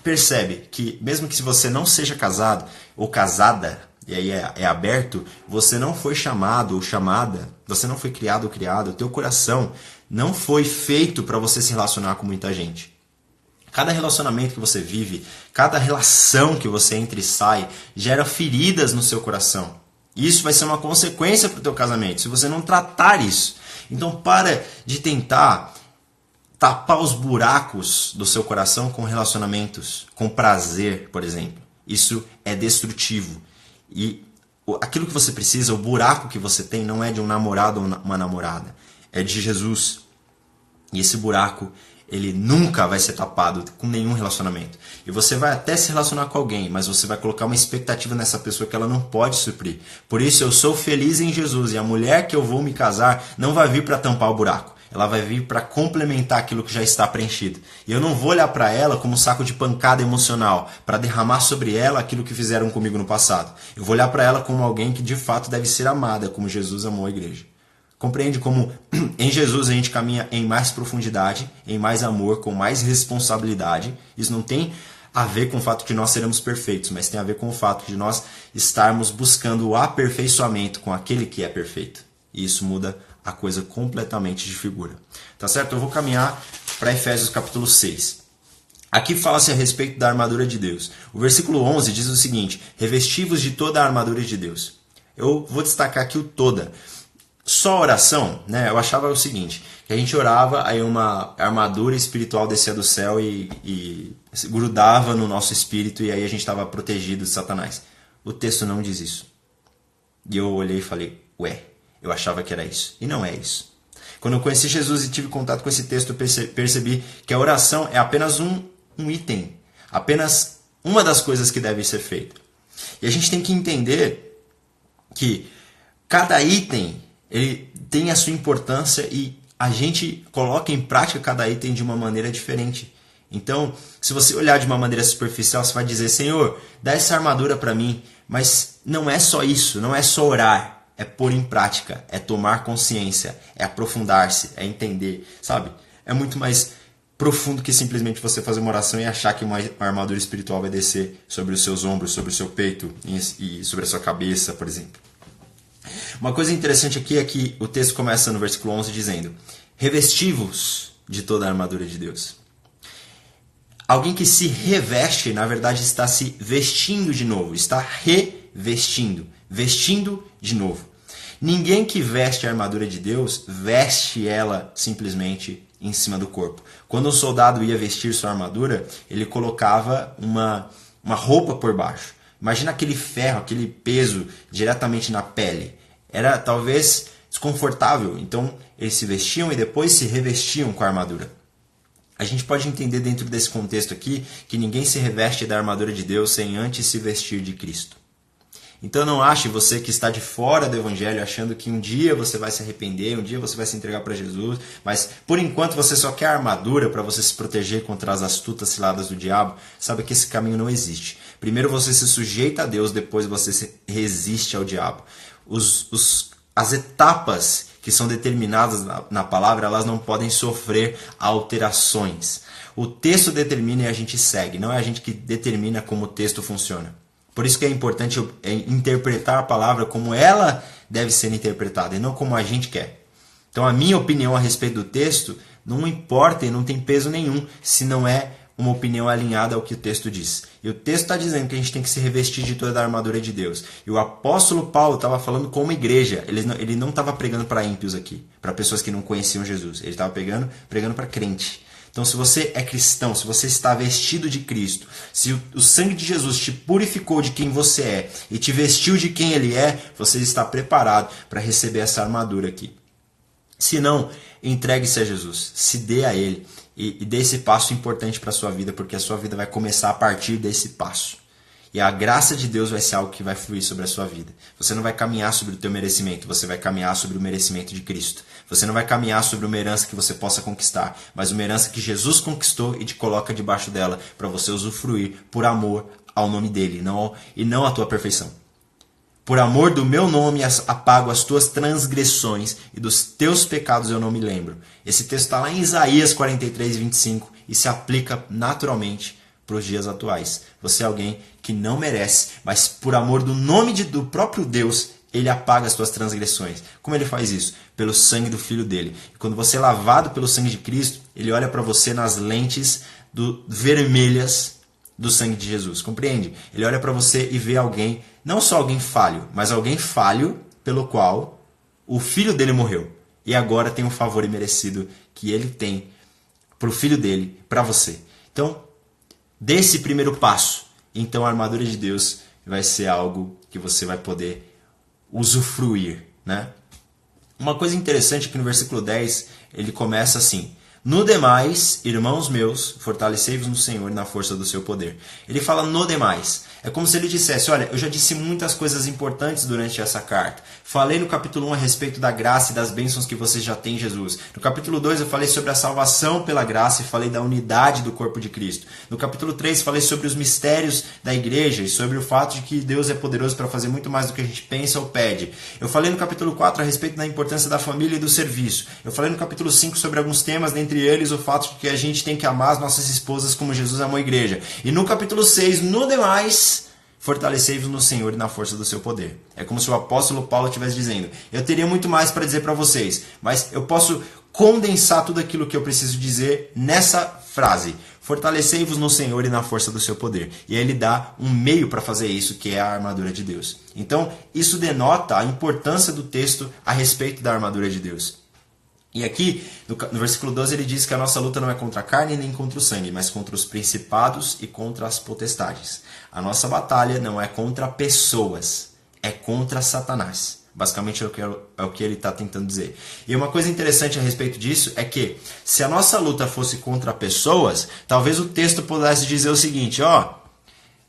A: percebe que mesmo que se você não seja casado ou casada, e aí é aberto, você não foi chamado ou chamada, você não foi criado ou criada, o teu coração não foi feito para você se relacionar com muita gente. Cada relacionamento que você vive, cada relação que você entra e sai, gera feridas no seu coração. E isso vai ser uma consequência para o teu casamento, se você não tratar isso. Então para de tentar tapar os buracos do seu coração com relacionamentos, com prazer, por exemplo. Isso é destrutivo. E aquilo que você precisa, o buraco que você tem, não é de um namorado ou uma namorada. É de Jesus. E esse buraco ele nunca vai ser tapado com nenhum relacionamento. E você vai até se relacionar com alguém, mas você vai colocar uma expectativa nessa pessoa que ela não pode suprir. Por isso eu sou feliz em Jesus, e a mulher que eu vou me casar não vai vir para tampar o buraco. Ela vai vir para complementar aquilo que já está preenchido. E eu não vou olhar para ela como um saco de pancada emocional, para derramar sobre ela aquilo que fizeram comigo no passado. Eu vou olhar para ela como alguém que de fato deve ser amada, como Jesus amou a igreja. Compreende como em Jesus a gente caminha em mais profundidade, em mais amor, com mais responsabilidade. Isso não tem a ver com o fato de nós seremos perfeitos, mas tem a ver com o fato de nós estarmos buscando o aperfeiçoamento com aquele que é perfeito. E isso muda a coisa completamente de figura. Tá certo? Eu vou caminhar para Efésios capítulo 6. Aqui fala-se a respeito da armadura de Deus. O versículo 11 diz o seguinte: revesti-vos de toda a armadura de Deus. Eu vou destacar aqui o toda. Só oração, né? Eu achava o seguinte, que a gente orava, aí uma armadura espiritual descia do céu e grudava no nosso espírito, e aí a gente estava protegido de Satanás. O texto não diz isso. E eu olhei e falei, ué, eu achava que era isso. E não é isso. Quando eu conheci Jesus e tive contato com esse texto, eu percebi que a oração é apenas um item, apenas uma das coisas que deve ser feita. E a gente tem que entender que cada item ele tem a sua importância e a gente coloca em prática cada item de uma maneira diferente. Então, se você olhar de uma maneira superficial, você vai dizer, Senhor, dá essa armadura para mim. Mas não é só isso, não é só orar, é pôr em prática, é tomar consciência, é aprofundar-se, é entender, sabe? É muito mais profundo que simplesmente você fazer uma oração e achar que uma armadura espiritual vai descer sobre os seus ombros, sobre o seu peito e sobre a sua cabeça, por exemplo. Uma coisa interessante aqui é que o texto começa no versículo 11 dizendo: revesti-vos de toda a armadura de Deus. Alguém que se reveste, na verdade, está se vestindo de novo, está revestindo, vestindo de novo. Ninguém que veste a armadura de Deus, veste ela simplesmente em cima do corpo. Quando um soldado ia vestir sua armadura, ele colocava uma roupa por baixo. Imagina aquele ferro, aquele peso diretamente na pele. Era talvez desconfortável, então eles se vestiam e depois se revestiam com a armadura. A gente pode entender dentro desse contexto aqui que ninguém se reveste da armadura de Deus sem antes se vestir de Cristo. Então não ache você que está de fora do Evangelho achando que um dia você vai se arrepender, um dia você vai se entregar para Jesus, mas por enquanto você só quer armadura para você se proteger contra as astutas ciladas do diabo. Sabe que esse caminho não existe. Primeiro você se sujeita a Deus, depois você se resiste ao diabo. As etapas que são determinadas na palavra, elas não podem sofrer alterações. O texto determina e a gente segue, não é a gente que determina como o texto funciona. Por isso que é importante interpretar a palavra como ela deve ser interpretada e não como a gente quer. Então a minha opinião a respeito do texto não importa e não tem peso nenhum se não é uma opinião alinhada ao que o texto diz. E o texto está dizendo que a gente tem que se revestir de toda a armadura de Deus. E o apóstolo Paulo estava falando como igreja. Ele não estava pregando para ímpios aqui, para pessoas que não conheciam Jesus. Ele estava pregando para crente. Então, se você é cristão, se você está vestido de Cristo, se o sangue de Jesus te purificou de quem você é e te vestiu de quem Ele é, você está preparado para receber essa armadura aqui. Se não, entregue-se a Jesus, se dê a Ele e dê esse passo importante para a sua vida, porque a sua vida vai começar a partir desse passo. E a graça de Deus vai ser algo que vai fluir sobre a sua vida. Você não vai caminhar sobre o teu merecimento, você vai caminhar sobre o merecimento de Cristo. Você não vai caminhar sobre uma herança que você possa conquistar, mas uma herança que Jesus conquistou e te coloca debaixo dela para você usufruir por amor ao nome dele e não à tua perfeição. Por amor do meu nome apago as tuas transgressões e dos teus pecados eu não me lembro. Esse texto está lá em Isaías 43, 25 e se aplica naturalmente para os dias atuais. Você é alguém que não merece, mas por amor do nome do próprio Deus, Ele apaga as tuas transgressões. Como Ele faz isso? Pelo sangue do Filho dele. E quando você é lavado pelo sangue de Cristo, Ele olha para você nas lentes vermelhas do sangue de Jesus. Compreende? Ele olha para você e vê alguém, não só alguém falho, mas alguém falho pelo qual o Filho dele morreu. E agora tem um favor imerecido que Ele tem para o Filho dele, para você. Então, dê esse primeiro passo. Então a armadura de Deus vai ser algo que você vai poder usufruir, né? Uma coisa interessante é que no versículo 10 ele começa assim: No demais, irmãos meus, fortalecei-vos no Senhor e na força do seu poder. Ele fala no demais. É como se ele dissesse, olha, eu já disse muitas coisas importantes durante essa carta. Falei no capítulo 1 a respeito da graça e das bênçãos que você já tem em Jesus. No capítulo 2 eu falei sobre a salvação pela graça e falei da unidade do corpo de Cristo. No capítulo 3 falei sobre os mistérios da igreja e sobre o fato de que Deus é poderoso para fazer muito mais do que a gente pensa ou pede. Eu falei no capítulo 4 a respeito da importância da família e do serviço. Eu falei no capítulo 5 sobre alguns temas, dentre eles o fato de que a gente tem que amar as nossas esposas como Jesus amou a igreja. E no capítulo 6, no demais, fortalecei-vos no Senhor e na força do seu poder. É como se o apóstolo Paulo estivesse dizendo, eu teria muito mais para dizer para vocês, mas eu posso condensar tudo aquilo que eu preciso dizer nessa frase. Fortalecei-vos no Senhor e na força do seu poder. E aí ele dá um meio para fazer isso, que é a armadura de Deus. Então, isso denota a importância do texto a respeito da armadura de Deus. E aqui, no versículo 12, ele diz que a nossa luta não é contra a carne nem contra o sangue, mas contra os principados e contra as potestades. A nossa batalha não é contra pessoas, é contra Satanás. Basicamente é o que ele está tentando dizer. E uma coisa interessante a respeito disso é que, se a nossa luta fosse contra pessoas, talvez o texto pudesse dizer o seguinte,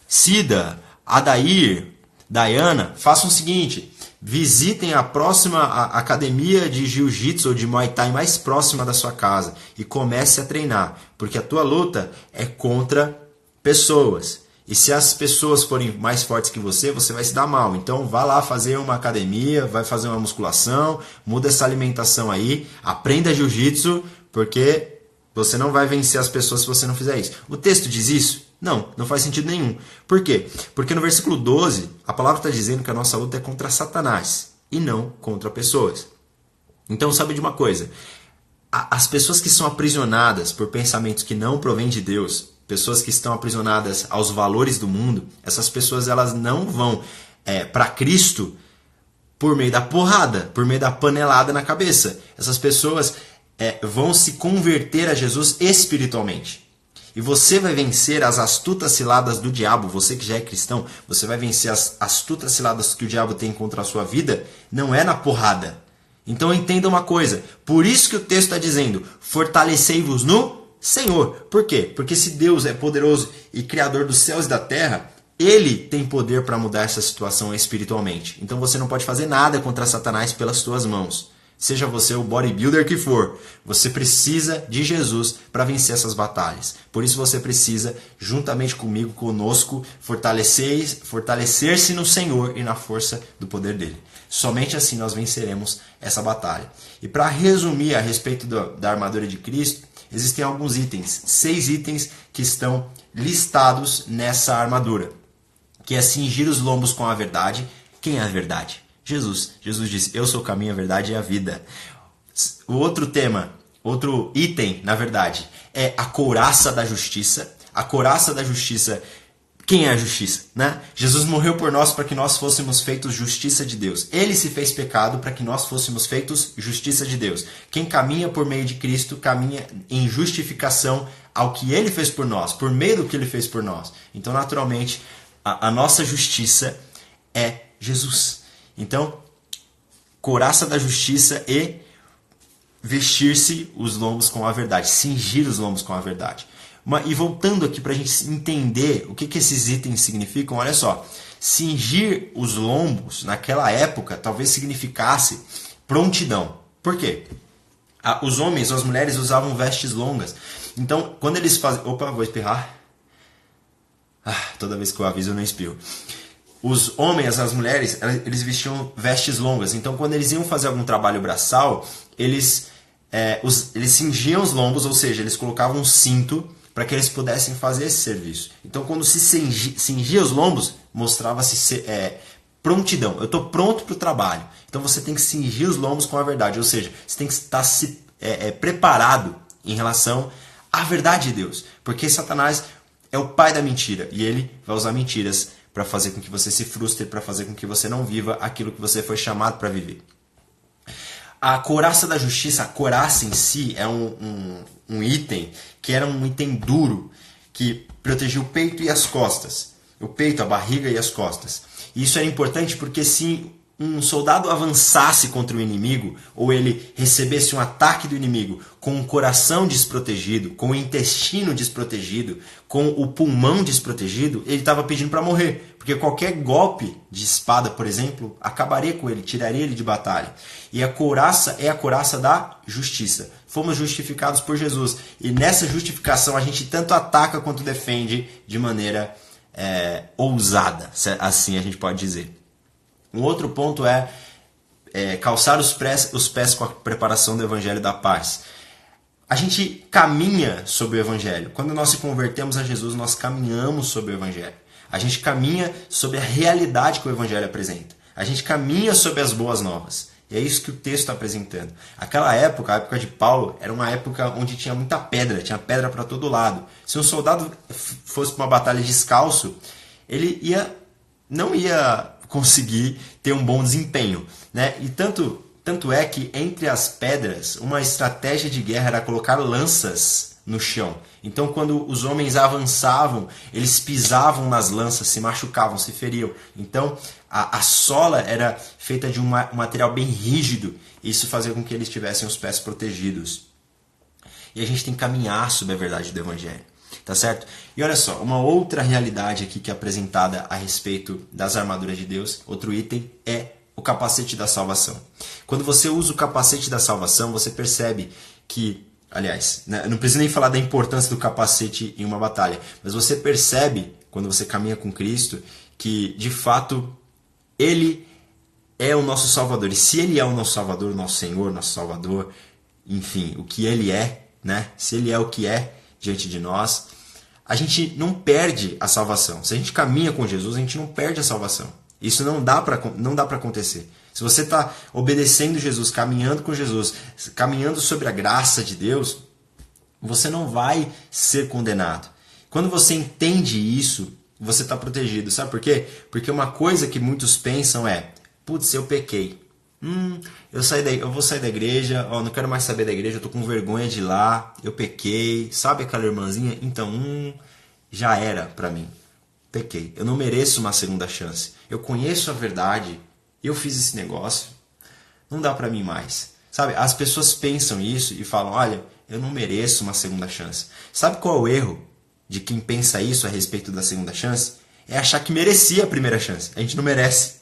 A: Cida, Adair, Dayana, façam o seguinte, visitem a próxima academia de jiu-jitsu ou de muay thai mais próxima da sua casa e comece a treinar, porque a tua luta é contra pessoas. E se as pessoas forem mais fortes que você vai se dar mal. Então vá lá fazer uma academia, vai fazer uma musculação, muda essa alimentação aí, aprenda jiu-jitsu, porque você não vai vencer as pessoas se você não fizer isso. O texto diz isso? Não faz sentido nenhum. Por quê? Porque no versículo 12, a palavra está dizendo que a nossa luta é contra Satanás e não contra pessoas. Então sabe de uma coisa, as pessoas que são aprisionadas por pensamentos que não provêm de Deus, pessoas que estão aprisionadas aos valores do mundo, essas pessoas elas não vão para Cristo por meio da porrada, por meio da panelada na cabeça. Essas pessoas vão se converter a Jesus espiritualmente. E você vai vencer as astutas ciladas do diabo, você que já é cristão, você vai vencer as astutas ciladas que o diabo tem contra a sua vida, não é na porrada. Então entenda uma coisa, por isso que o texto está dizendo, fortalecei-vos no Senhor. Por quê? Porque se Deus é poderoso e criador dos céus e da terra, Ele tem poder para mudar essa situação espiritualmente. Então você não pode fazer nada contra Satanás pelas suas mãos. Seja você o bodybuilder que for, você precisa de Jesus para vencer essas batalhas. Por isso você precisa, juntamente comigo, conosco, fortalecer-se no Senhor e na força do poder dele. Somente assim nós venceremos essa batalha. E para resumir a respeito da armadura de Cristo, existem alguns itens, 6 itens que estão listados nessa armadura, que é cingir os lombos com a verdade. Quem é a verdade? Jesus. Jesus disse, eu sou o caminho, a verdade e a vida. O outro item, na verdade, é a couraça da justiça. A couraça da justiça, quem é a justiça? Né? Jesus morreu por nós para que nós fôssemos feitos justiça de Deus. Ele se fez pecado para que nós fôssemos feitos justiça de Deus. Quem caminha por meio de Cristo, caminha em justificação ao que Ele fez por nós, por meio do que Ele fez por nós. Então, naturalmente, a nossa justiça é Jesus. Então, couraça da justiça e vestir-se os lombos com a verdade, cingir os lombos com a verdade. E voltando aqui para a gente entender o que esses itens significam, olha só, cingir os lombos naquela época talvez significasse prontidão. Por quê? Os homens ou as mulheres usavam vestes longas. Então, quando eles faziam... Opa, vou espirrar. Toda vez que eu aviso eu não espirro. Os homens, as mulheres, eles vestiam vestes longas. Então, quando eles iam fazer algum trabalho braçal, eles cingiam os lombos, ou seja, eles colocavam um cinto para que eles pudessem fazer esse serviço. Então, quando se cingia os lombos, mostrava-se prontidão. Eu estou pronto para o trabalho. Então, você tem que cingir os lombos com a verdade. Ou seja, você tem que estar preparado em relação à verdade de Deus. Porque Satanás é o pai da mentira. E ele vai usar mentiras para fazer com que você se frustre, para fazer com que você não viva aquilo que você foi chamado para viver. A couraça da justiça, a couraça em si, é um item que era um item duro, que protegia o peito e as costas. O peito, a barriga e as costas. E isso era importante porque se um soldado avançasse contra o inimigo, ou ele recebesse um ataque do inimigo com o coração desprotegido, com o intestino desprotegido, com o pulmão desprotegido, ele estava pedindo para morrer. Porque qualquer golpe de espada, por exemplo, acabaria com ele, tiraria ele de batalha. E a couraça é a couraça da justiça. Fomos justificados por Jesus. E nessa justificação a gente tanto ataca quanto defende de maneira ousada, assim a gente pode dizer. Um outro ponto é calçar os pés com a preparação do Evangelho da Paz. A gente caminha sobre o Evangelho. Quando nós se convertemos a Jesus, nós caminhamos sobre o Evangelho. A gente caminha sobre a realidade que o Evangelho apresenta. A gente caminha sobre as boas novas. E é isso que o texto está apresentando. Aquela época, a época de Paulo, era uma época onde tinha muita pedra, tinha pedra para todo lado. Se um soldado fosse para uma batalha descalço, ele não ia conseguir ter um bom desempenho, né? E tanto é que entre as pedras, uma estratégia de guerra era colocar lanças no chão. Então, quando os homens avançavam, eles pisavam nas lanças, se machucavam, se feriam. Então, a sola era feita de um material bem rígido. Isso fazia com que eles tivessem os pés protegidos. E a gente tem que caminhar sobre a verdade do Evangelho. Tá certo? E olha só, uma outra realidade aqui que é apresentada a respeito das armaduras de Deus, outro item, é o capacete da salvação. Quando você usa o capacete da salvação, você percebe que, aliás, não preciso nem falar da importância do capacete em uma batalha, mas você percebe, quando você caminha com Cristo, que, de fato, Ele é o nosso Salvador. E se Ele é o nosso Salvador, o nosso Senhor, nosso Salvador, enfim, o que Ele é, né? Se Ele é o que é diante de nós, a gente não perde a salvação. Se a gente caminha com Jesus, a gente não perde a salvação. Isso não dá para acontecer. Se você está obedecendo Jesus, caminhando com Jesus, caminhando sobre a graça de Deus, você não vai ser condenado. Quando você entende isso, você está protegido. Sabe por quê? Porque uma coisa que muitos pensam é: putz, eu pequei. Eu vou sair da igreja, não quero mais saber da igreja, eu tô com vergonha de ir lá, eu pequei, sabe aquela irmãzinha? Então, já era pra mim, pequei, eu não mereço uma segunda chance, eu conheço a verdade, eu fiz esse negócio, não dá pra mim mais, sabe? As pessoas pensam isso e falam: olha, eu não mereço uma segunda chance. Sabe qual é o erro de quem pensa isso a respeito da segunda chance? É achar que merecia a primeira chance. A gente não merece.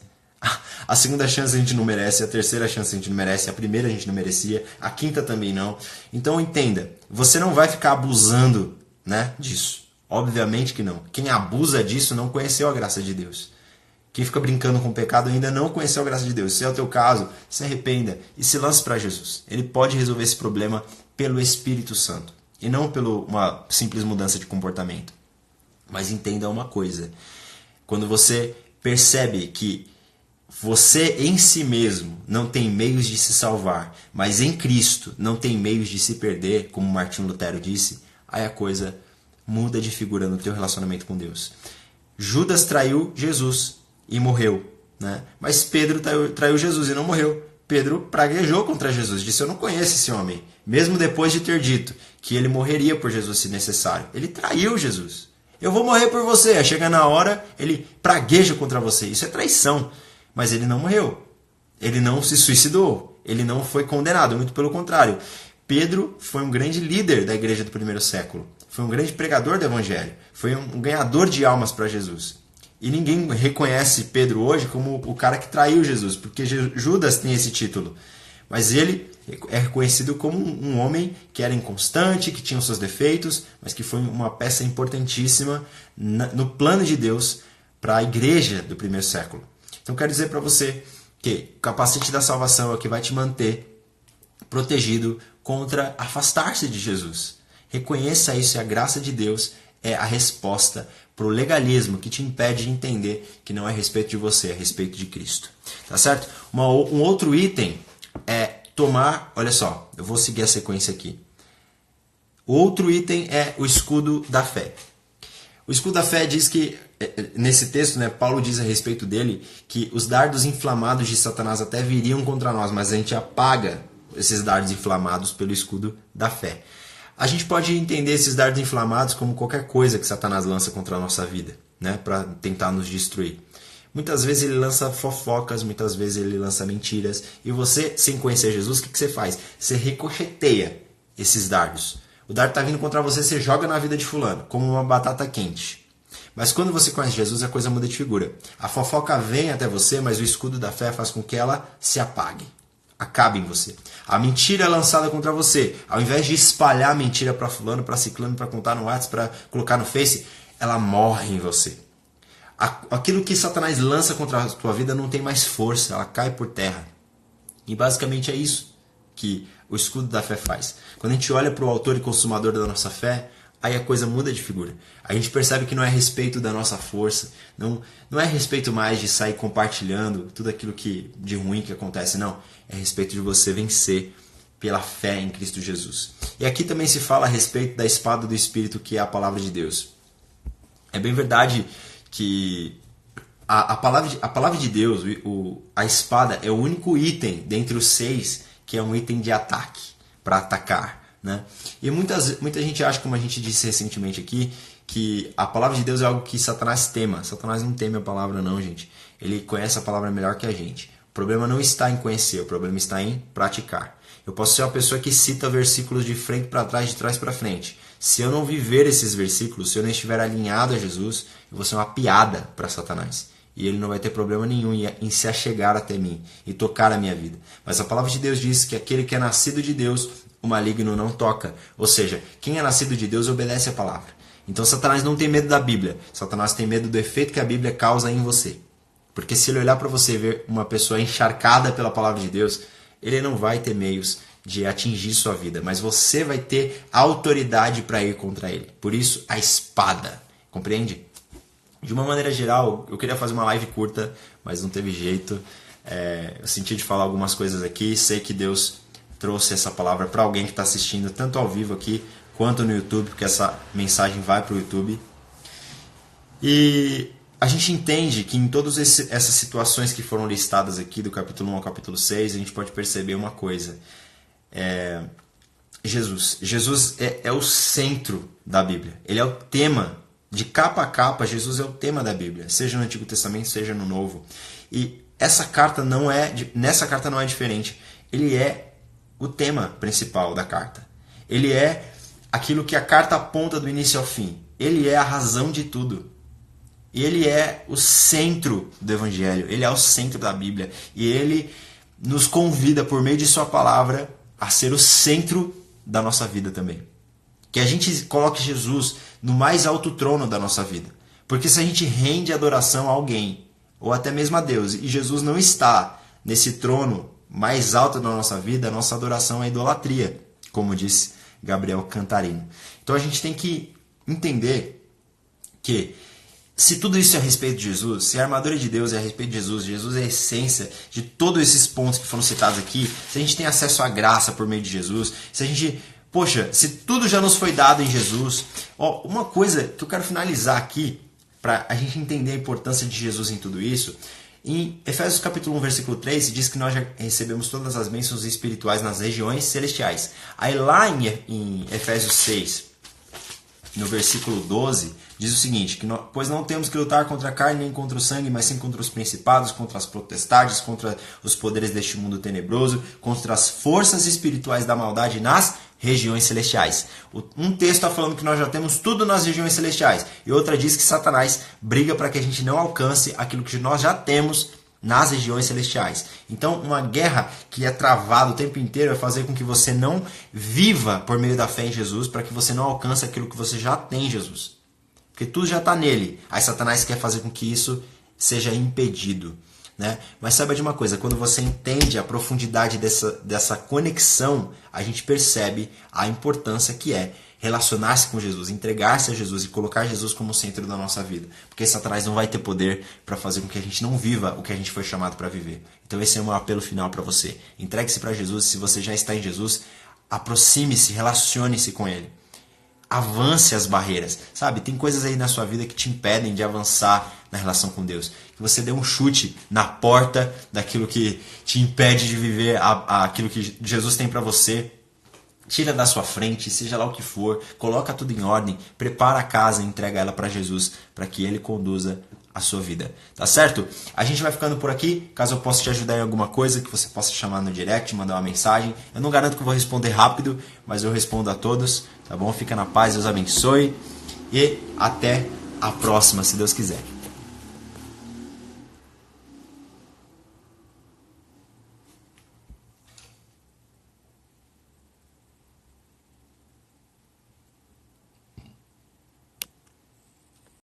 A: A segunda chance a gente não merece, a terceira chance a gente não merece, a primeira a gente não merecia, a quinta também não. Então entenda, você não vai ficar abusando, né, disso. Obviamente que não. Quem abusa disso não conheceu a graça de Deus. Quem fica brincando com o pecado ainda não conheceu a graça de Deus. Se é o teu caso, se arrependa e se lance para Jesus. Ele pode resolver esse problema pelo Espírito Santo e não por uma simples mudança de comportamento. Mas entenda uma coisa: quando você percebe que você em si mesmo não tem meios de se salvar, mas em Cristo não tem meios de se perder, como Martinho Lutero disse, aí a coisa muda de figura no teu relacionamento com Deus. Judas traiu Jesus e morreu, né? Mas Pedro traiu Jesus e não morreu. Pedro praguejou contra Jesus, disse: eu não conheço esse homem, mesmo depois de ter dito que ele morreria por Jesus se necessário. Ele traiu Jesus. Eu vou morrer por você. Aí chega na hora, ele pragueja contra você. Isso é traição. Mas ele não morreu, ele não se suicidou, ele não foi condenado, muito pelo contrário. Pedro foi um grande líder da igreja do primeiro século, foi um grande pregador do evangelho, foi um ganhador de almas para Jesus. E ninguém reconhece Pedro hoje como o cara que traiu Jesus, porque Judas tem esse título. Mas ele é reconhecido como um homem que era inconstante, que tinha os seus defeitos, mas que foi uma peça importantíssima no plano de Deus para a igreja do primeiro século. Então quero dizer para você que o capacete da salvação é o que vai te manter protegido contra afastar-se de Jesus. Reconheça isso, e a graça de Deus é a resposta para o legalismo que te impede de entender que não é a respeito de você, é a respeito de Cristo. Tá certo? Um outro item é tomar... Olha só, eu vou seguir a sequência aqui. O outro item é o escudo da fé. O escudo da fé diz que, nesse texto, né, Paulo diz a respeito dele que os dardos inflamados de Satanás até viriam contra nós, mas a gente apaga esses dardos inflamados pelo escudo da fé. A gente pode entender esses dardos inflamados como qualquer coisa que Satanás lança contra a nossa vida, né, para tentar nos destruir. Muitas vezes ele lança fofocas, muitas vezes ele lança mentiras. E você, sem conhecer Jesus, o que você faz? Você ricocheteia esses dardos. O dardo está vindo contra você, você joga na vida de fulano, como uma batata quente. Mas quando você conhece Jesus, a coisa muda de figura. A fofoca vem até você, mas o escudo da fé faz com que ela se apague. Acabe em você. A mentira é lançada contra você. Ao invés de espalhar a mentira para fulano, para ciclano, para contar no WhatsApp, para colocar no Face, ela morre em você. Aquilo que Satanás lança contra a tua vida não tem mais força, ela cai por terra. E basicamente é isso que o escudo da fé faz. Quando a gente olha para o autor e consumador da nossa fé, aí a coisa muda de figura. A gente percebe que não é a respeito da nossa força, não é a respeito mais de sair compartilhando tudo aquilo de ruim que acontece, não. É a respeito de você vencer pela fé em Cristo Jesus. E aqui também se fala a respeito da espada do Espírito, que é a palavra de Deus. É bem verdade que a palavra de Deus, a espada, é o único item dentre os 6 que é um item de ataque, para atacar. Né? E muita gente acha, como a gente disse recentemente aqui, que a palavra de Deus é algo que Satanás tema. Satanás não teme a palavra não, gente. Ele conhece a palavra melhor que a gente. O problema não está em conhecer, o problema está em praticar. Eu posso ser uma pessoa que cita versículos de frente para trás, de trás para frente. Se eu não viver esses versículos, se eu não estiver alinhado a Jesus, eu vou ser uma piada para Satanás. E ele não vai ter problema nenhum em se achegar até mim e tocar a minha vida. Mas a palavra de Deus diz que aquele que é nascido de Deus, o maligno não toca. Ou seja, quem é nascido de Deus obedece a palavra. Então Satanás não tem medo da Bíblia. Satanás tem medo do efeito que a Bíblia causa em você. Porque se ele olhar para você e ver uma pessoa encharcada pela palavra de Deus, ele não vai ter meios de atingir sua vida. Mas você vai ter autoridade para ir contra ele. Por isso, a espada. Compreende? De uma maneira geral, eu queria fazer uma live curta, mas não teve jeito. Eu senti de falar algumas coisas aqui. Sei que Deus trouxe essa palavra para alguém que está assistindo, tanto ao vivo aqui, quanto no YouTube, porque essa mensagem vai para o YouTube. E a gente entende que em todas essas situações que foram listadas aqui, do capítulo 1 ao capítulo 6, a gente pode perceber uma coisa. Jesus é o centro da Bíblia. Ele é o tema. De capa a capa, Jesus é o tema da Bíblia, seja no Antigo Testamento, seja no Novo. E nessa carta não é diferente. Ele é o tema principal da carta. Ele é aquilo que a carta aponta do início ao fim. Ele é a razão de tudo. E ele é o centro do Evangelho. Ele é o centro da Bíblia. E ele nos convida, por meio de sua palavra, a ser o centro da nossa vida também. Que a gente coloque Jesus no mais alto trono da nossa vida. Porque se a gente rende adoração a alguém, ou até mesmo a Deus, e Jesus não está nesse trono mais alto da nossa vida, a nossa adoração é idolatria, como disse Gabriel Cantarino. Então a gente tem que entender que se tudo isso é a respeito de Jesus, se a armadura de Deus é a respeito de Jesus, Jesus é a essência de todos esses pontos que foram citados aqui, se a gente tem acesso à graça por meio de Jesus, se a gente... Poxa, se tudo já nos foi dado em Jesus... uma coisa que eu quero finalizar aqui, para a gente entender a importância de Jesus em tudo isso, em Efésios capítulo 1, versículo 3, diz que nós já recebemos todas as bênçãos espirituais nas regiões celestiais. Aí lá em Efésios 6, no versículo 12, diz o seguinte, pois não temos que lutar contra a carne nem contra o sangue, mas sim contra os principados, contra as potestades, contra os poderes deste mundo tenebroso, contra as forças espirituais da maldade nas regiões celestiais. Um texto está falando que nós já temos tudo nas regiões celestiais, e outra diz que Satanás briga para que a gente não alcance aquilo que nós já temos nas regiões celestiais. Então, uma guerra que é travada o tempo inteiro é fazer com que você não viva por meio da fé em Jesus, para que você não alcance aquilo que você já tem em Jesus. Porque tudo já está nele. Aí Satanás quer fazer com que isso seja impedido. Né? Mas saiba de uma coisa, quando você entende a profundidade dessa conexão, a gente percebe a importância que é relacionar-se com Jesus, entregar-se a Jesus e colocar Jesus como centro da nossa vida. Porque Satanás não vai ter poder para fazer com que a gente não viva o que a gente foi chamado para viver. Então esse é o meu apelo final para você. Entregue-se para Jesus. Se você já está em Jesus, aproxime-se, relacione-se com Ele. Avance as barreiras. Sabe, tem coisas aí na sua vida que te impedem de avançar na relação com Deus. Que você dê um chute na porta daquilo que te impede de viver aquilo que Jesus tem para você. Tira da sua frente, seja lá o que for, coloca tudo em ordem, prepara a casa e entrega ela para Jesus, para que Ele conduza a sua vida, tá certo? A gente vai ficando por aqui. Caso eu possa te ajudar em alguma coisa, que você possa chamar no direct, mandar uma mensagem. Eu não garanto que eu vou responder rápido, mas eu respondo a todos, tá bom? Fica na paz, Deus abençoe e até a próxima, se Deus quiser.